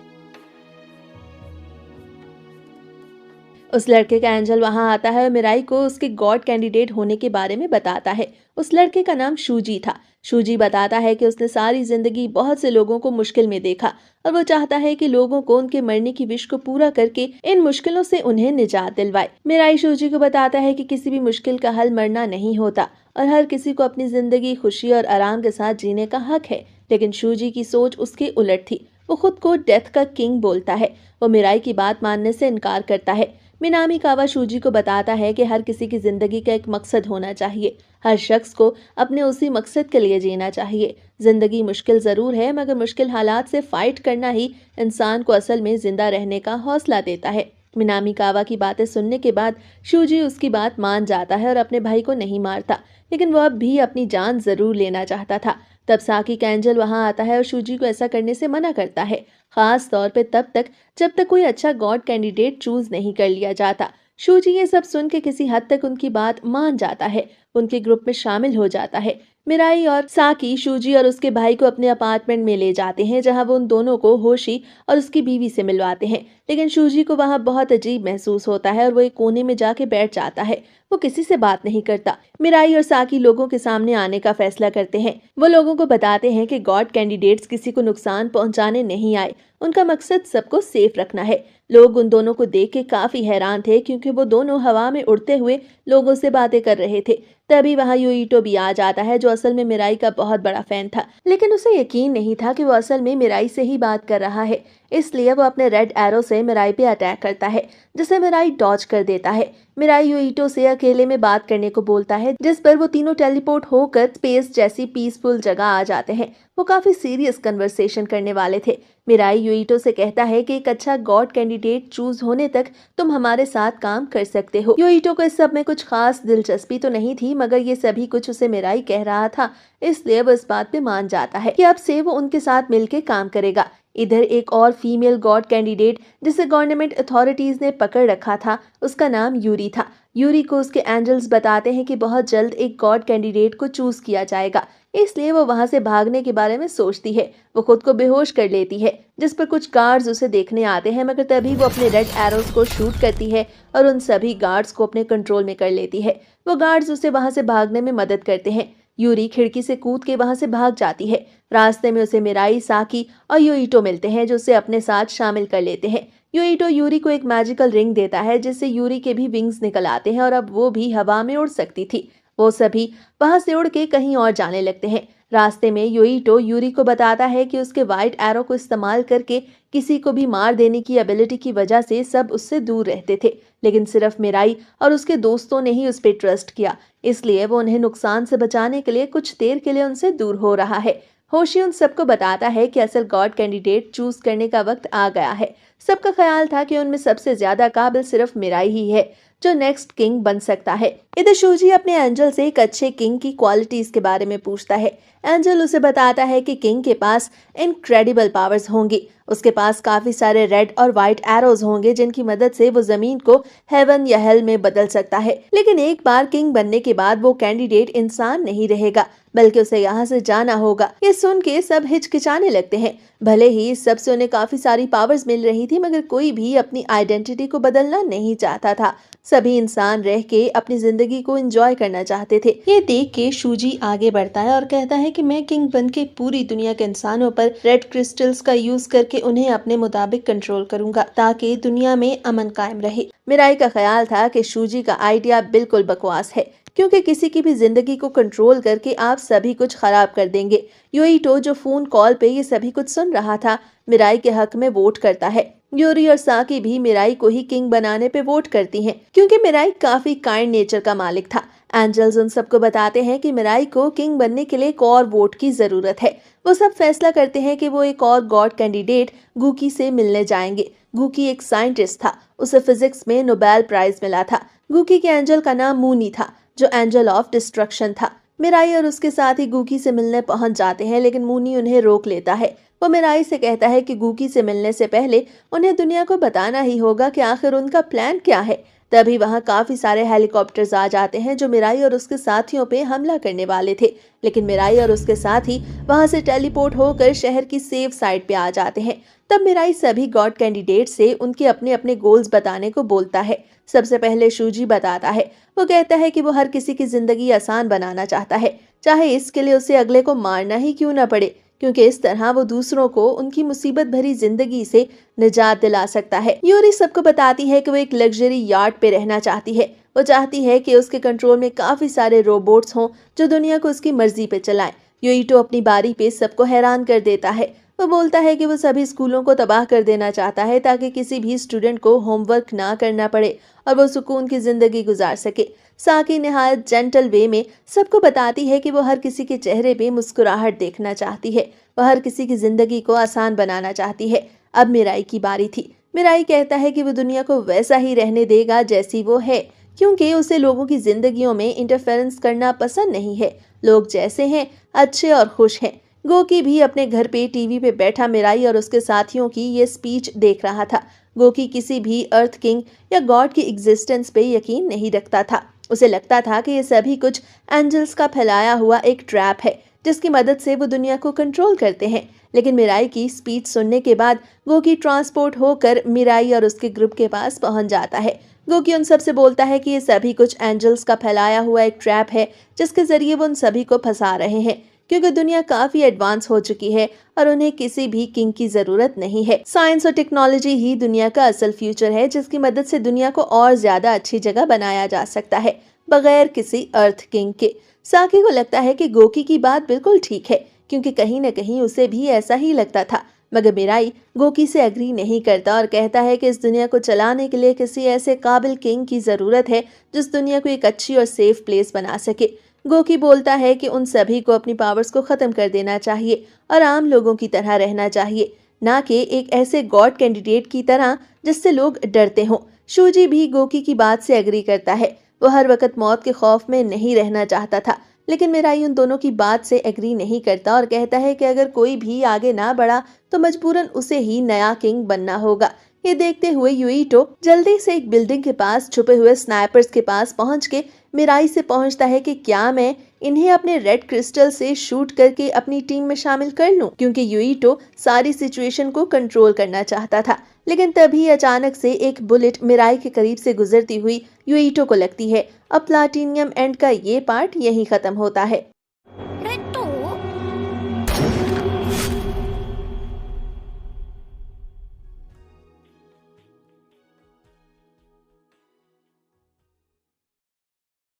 उस लड़के का एंजल वहां आता है और मिराई को उसके गॉड कैंडिडेट होने के बारे में बताता है। उस लड़के का नाम शूजी था। शूजी बताता है कि उसने सारी जिंदगी बहुत से लोगों को मुश्किल में देखा और वो चाहता है कि लोगों को उनके मरने की विश को पूरा करके इन मुश्किलों से उन्हें निजात दिलवाए। मिराई शूजी को बताता है कि किसी भी मुश्किल का हल मरना नहीं होता और हर किसी को अपनी जिंदगी खुशी और आराम के साथ जीने का हक है, लेकिन शूजी की सोच उसके उलट थी। वो खुद को डेथ का किंग बोलता है। वो मिराई की बात मानने से इनकार करता है। मिनामी कावा शूजी को बताता है कि हर किसी की जिंदगी का एक मकसद होना चाहिए। हर शख्स को अपने उसी मकसद के लिए जीना चाहिए। जिंदगी मुश्किल जरूर है, मगर मुश्किल हालात से फाइट करना ही इंसान को असल में जिंदा रहने का हौसला देता है। मिनामी कावा की बातें सुनने के बाद शूजी उसकी बात मान जाता है और अपने भाई को नहीं मारता, लेकिन वो अब भी अपनी जान जरूर लेना चाहता था। तब साकी का एंजल वहां आता है और शूजी को ऐसा करने से मना करता है, खास तौर पे तब तक जब तक कोई अच्छा गॉड कैंडिडेट चूज नहीं कर लिया जाता। शूजी ये सब सुन के किसी हद तक उनकी बात मान जाता है, उनके ग्रुप में शामिल हो जाता है। मिराई और साकी शूजी और उसके भाई को अपने अपार्टमेंट में ले जाते हैं, जहां वो उन दोनों को होशी और उसकी बीवी से मिलवाते हैं। लेकिन शूजी को वहां बहुत अजीब महसूस होता है और वो एक कोने में जाके बैठ जाता है। वो किसी से बात नहीं करता। मिराई और साकी लोगों के सामने आने का फैसला करते हैं। वो लोगों को बताते हैं कि गॉड कैंडिडेट्स किसी को नुकसान पहुंचाने नहीं आए, उनका मकसद सबको सेफ रखना है। लोग उन दोनों को देख के काफी हैरान थे, क्योंकि वो दोनों हवा में उड़ते हुए लोगों से बातें कर रहे थे। तभी वहाँ यूइटो भी आ जाता है, जो असल में मिराई का बहुत बड़ा फैन था, लेकिन उसे यकीन नहीं था कि वो असल में मिराई से ही बात कर रहा है। इसलिए वो अपने रेड एरो से मिराई पे अटैक करता है, जिसे मिराई डॉज कर देता है। मिराई यूइटो से अकेले में बात करने को बोलता है, जिस पर वो तीनों टेलीपोर्ट होकर स्पेस जैसी पीसफुल जगह आ जाते हैं। वो काफी सीरियस कन्वर्सेशन करने वाले थे। मिराई यूइटो से कहता है कि एक अच्छा गॉड कैंडिडेट चूज होने तक तुम हमारे साथ काम कर सकते हो। यूइटो को इस सब में कुछ खास दिलचस्पी तो नहीं थी, मगर ये सभी कुछ उसे मिराई कह रहा था, इसलिए वो इस बात पे मान जाता है कि अब से वो उनके साथ मिलकर काम करेगा। इधर एक और फीमेल गॉड कैंडिडेट जिसे गवर्नमेंट अथॉरिटीज ने पकड़ रखा था, उसका नाम यूरी था। यूरी को उसके एंजल्स बताते हैं कि बहुत जल्द एक गॉड कैंडिडेट को चूज किया जाएगा, इसलिए वो वहां से भागने के बारे में सोचती है। वो खुद को बेहोश कर लेती है, जिस पर कुछ गार्ड्स उसे देखने आते हैं, मगर तभी वो अपने रेड एरोज को शूट करती है और उन सभी गार्ड्स को अपने कंट्रोल में कर लेती है। वो गार्ड्स उसे वहां से भागने में मदद करते हैं। यूरी खिड़की से कूद के वहां से भाग जाती है। रास्ते में उसे मिराई, साकी और योइटो मिलते हैं, जो उसे अपने साथ शामिल कर लेते हैं। योइटो यूरी को एक मैजिकल रिंग देता है, जिससे यूरी के भी विंग्स निकल आते हैं और अब वो भी हवा में उड़ सकती थी। वो सभी वहां से उड़ के कहीं और जाने लगते हैं। रास्ते में योइटो यूरी को बताता है कि उसके व्हाइट एरो को इस्तेमाल करके किसी को भी मार देने की एबिलिटी की वजह से सब उससे दूर रहते थे, लेकिन सिर्फ मिराई और उसके दोस्तों ने ही उस पर ट्रस्ट किया। इसलिए वो उन्हें नुकसान से बचाने के लिए कुछ देर के लिए उनसे दूर हो रहा है। होशी उन सबको बताता है कि असल गॉड कैंडिडेट चूज करने का वक्त आ गया है। सबका ख्याल था कि उनमें सबसे ज्यादा काबिल सिर्फ मिराई ही है, जो नेक्स्ट किंग बन सकता है। इधर शूजी अपने एंजल से एक अच्छे किंग की क्वालिटीज के बारे में पूछता है। एंजल उसे बताता है कि किंग के पास इनक्रेडिबल पावर्स होंगी। उसके पास काफी सारे रेड और व्हाइट एरोज होंगे, जिनकी मदद से वो जमीन को हेवन या हेल में बदल सकता है। लेकिन एक बार किंग बनने के बाद वो कैंडिडेट इंसान नहीं रहेगा, बल्कि उसे यहाँ से जाना होगा। ये सुन के सब हिचकिचाने लगते हैं। भले ही इस सबसे उन्हें काफी सारी पावर्स मिल रही थी, मगर कोई भी अपनी आइडेंटिटी को बदलना नहीं चाहता था। सभी इंसान रह के अपनी जिंदगी को एंजॉय करना चाहते थे। ये देख के शूजी आगे बढ़ता है और कहता है कि मैं किंग बन के पूरी दुनिया के इंसानों पर रेड क्रिस्टल्स का यूज करके उन्हें अपने मुताबिक कंट्रोल करूंगा, ताकि दुनिया में अमन कायम रहे। मिराई का ख्याल था कि शूजी का आइडिया बिल्कुल बकवास है, क्योंकि किसी की भी जिंदगी को कंट्रोल करके आप सभी कुछ खराब कर देंगे। योइटो, जो फोन कॉल पे ये सभी कुछ सुन रहा था, मिराई के हक में वोट करता है। यूरी और साकी भी मिराई को ही किंग बनाने पे वोट करती हैं, क्योंकि मिराई काफी काइंड नेचर का मालिक था। एंजल्स उन सबको बताते हैं कि मिराई को किंग बनने के लिए एक और वोट की जरूरत है। वो सब फैसला करते हैं कि वो एक और गॉड कैंडिडेट गुकी से मिलने जाएंगे। गुकी एक साइंटिस्ट था, उसे फिजिक्स में नोबेल प्राइज मिला था। गुकी के एंजल का नाम मूनी था, जो एंजल ऑफ डिस्ट्रक्शन था। मिराई और उसके साथ ही गुकी से मिलने पहुंच जाते हैं, लेकिन मूनी उन्हें रोक लेता है। वो मिराई से कहता है कि गुकी से मिलने से पहले उन्हें दुनिया को बताना ही होगा कि आखिर उनका प्लान क्या है। तभी वहां काफी सारे हेलीकॉप्टर्स आ जाते हैं, जो मिराई और उसके साथियों पे हमला करने वाले थे। लेकिन मिराई और उसके साथी वहां से टेलीपोर्ट होकर शहर की सेफ साइड पे आ जाते हैं। तब मिराई सभी गॉड कैंडिडेट से उनके अपने अपने गोल्स बताने को बोलता है। सबसे पहले शूजी बताता है। वो कहता है कि वो हर किसी की जिंदगी आसान बनाना चाहता है, चाहे इसके लिए उसे अगले को मारना ही क्यों न पड़े, क्योंकि इस तरह वो दूसरों को उनकी मुसीबत भरी जिंदगी से निजात दिला सकता है। यूरी सबको बताती है कि वो एक लग्जरी यार्ड पे रहना चाहती है। वो चाहती है कि उसके कंट्रोल में काफी सारे रोबोट्स हों, जो दुनिया को उसकी मर्जी पे चलाएं। योइटो अपनी बारी पे सबको हैरान कर देता है। वो बोलता है कि वो सभी स्कूलों को तबाह कर देना चाहता है, ताकि किसी भी स्टूडेंट को होमवर्क ना करना पड़े और वो सुकून की जिंदगी गुजार सके। साकी निहायत जेंटल वे में सबको बताती है कि वो हर किसी के चेहरे पे मुस्कुराहट देखना चाहती है। वो हर किसी की जिंदगी को आसान बनाना चाहती है। अब मिराई की बारी थी। मिराई कहता है कि वो दुनिया को वैसा ही रहने देगा जैसी वो है, क्योंकि उसे लोगों की जिंदगियों में इंटरफेरेंस करना पसंद नहीं है। लोग जैसे हैं, अच्छे और खुश हैं। गोकी भी अपने घर पे टीवी पे बैठा मिराई और उसके साथियों की ये स्पीच देख रहा था। गोकी किसी भी अर्थ किंग या गॉड की एग्जिस्टेंस पे यकीन नहीं रखता था। उसे लगता था कि ये सभी कुछ एंजल्स का फैलाया हुआ एक ट्रैप है, जिसकी मदद से वो दुनिया को कंट्रोल करते हैं। लेकिन मिराई की स्पीच सुनने के बाद गोकी ट्रांसपोर्ट होकर मिराई और उसके ग्रुप के पास पहुंच जाता है। गोकी उन सब से बोलता है कि ये सभी कुछ एंजल्स का फैलाया हुआ एक ट्रैप है, जिसके जरिए वो उन सभी को फंसा रहे हैं, क्योंकि दुनिया काफी एडवांस हो चुकी है और उन्हें किसी भी किंग की जरूरत नहीं है। साइंस और टेक्नोलॉजी ही दुनिया का असल फ्यूचर है, जिसकी मदद से दुनिया को और ज्यादा अच्छी जगह बनाया जा सकता है, बगैर किसी अर्थ किंग के। साकी को लगता है कि गोकी की बात बिल्कुल ठीक है, क्योंकि कहीं न कहीं उसे भी ऐसा ही लगता था। मगर मिराई गोकी से एग्री नहीं करता और कहता है कि इस दुनिया को चलाने के लिए किसी ऐसे काबिल किंग की जरूरत है, जिस दुनिया को एक अच्छी और सेफ प्लेस बना सके। गोकी बोलता है कि उन सभी को अपनी पावर्स को खत्म कर देना चाहिए और आम लोगों की तरह रहना चाहिए, ना कि एक ऐसे गॉड कैंडिडेट की तरह जिससे लोग डरते हों। शूजी भी गोकी की बात से एग्री करता है। वो हर वक्त मौत के खौफ में नहीं रहना चाहता था, लेकिन मिराई उन दोनों की बात से एग्री नहीं करता और कहता है कि अगर कोई भी आगे ना बढ़ा तो मजबूरन उसे ही नया किंग बनना होगा। ये देखते हुए यूइटो जल्दी से एक बिल्डिंग के पास छुपे हुए स्नाइपर्स के पास पहुंच के मिराई से पहुंचता है कि क्या मैं इन्हें अपने रेड क्रिस्टल से शूट करके अपनी टीम में शामिल कर लूं, क्योंकि यूइटो सारी सिचुएशन को कंट्रोल करना चाहता था। लेकिन तभी अचानक से एक बुलेट मिराई के करीब से गुजरती हुई यूइटो को लगती है। अब प्लाटिनियम एंड का ये पार्ट यहीं खत्म होता है।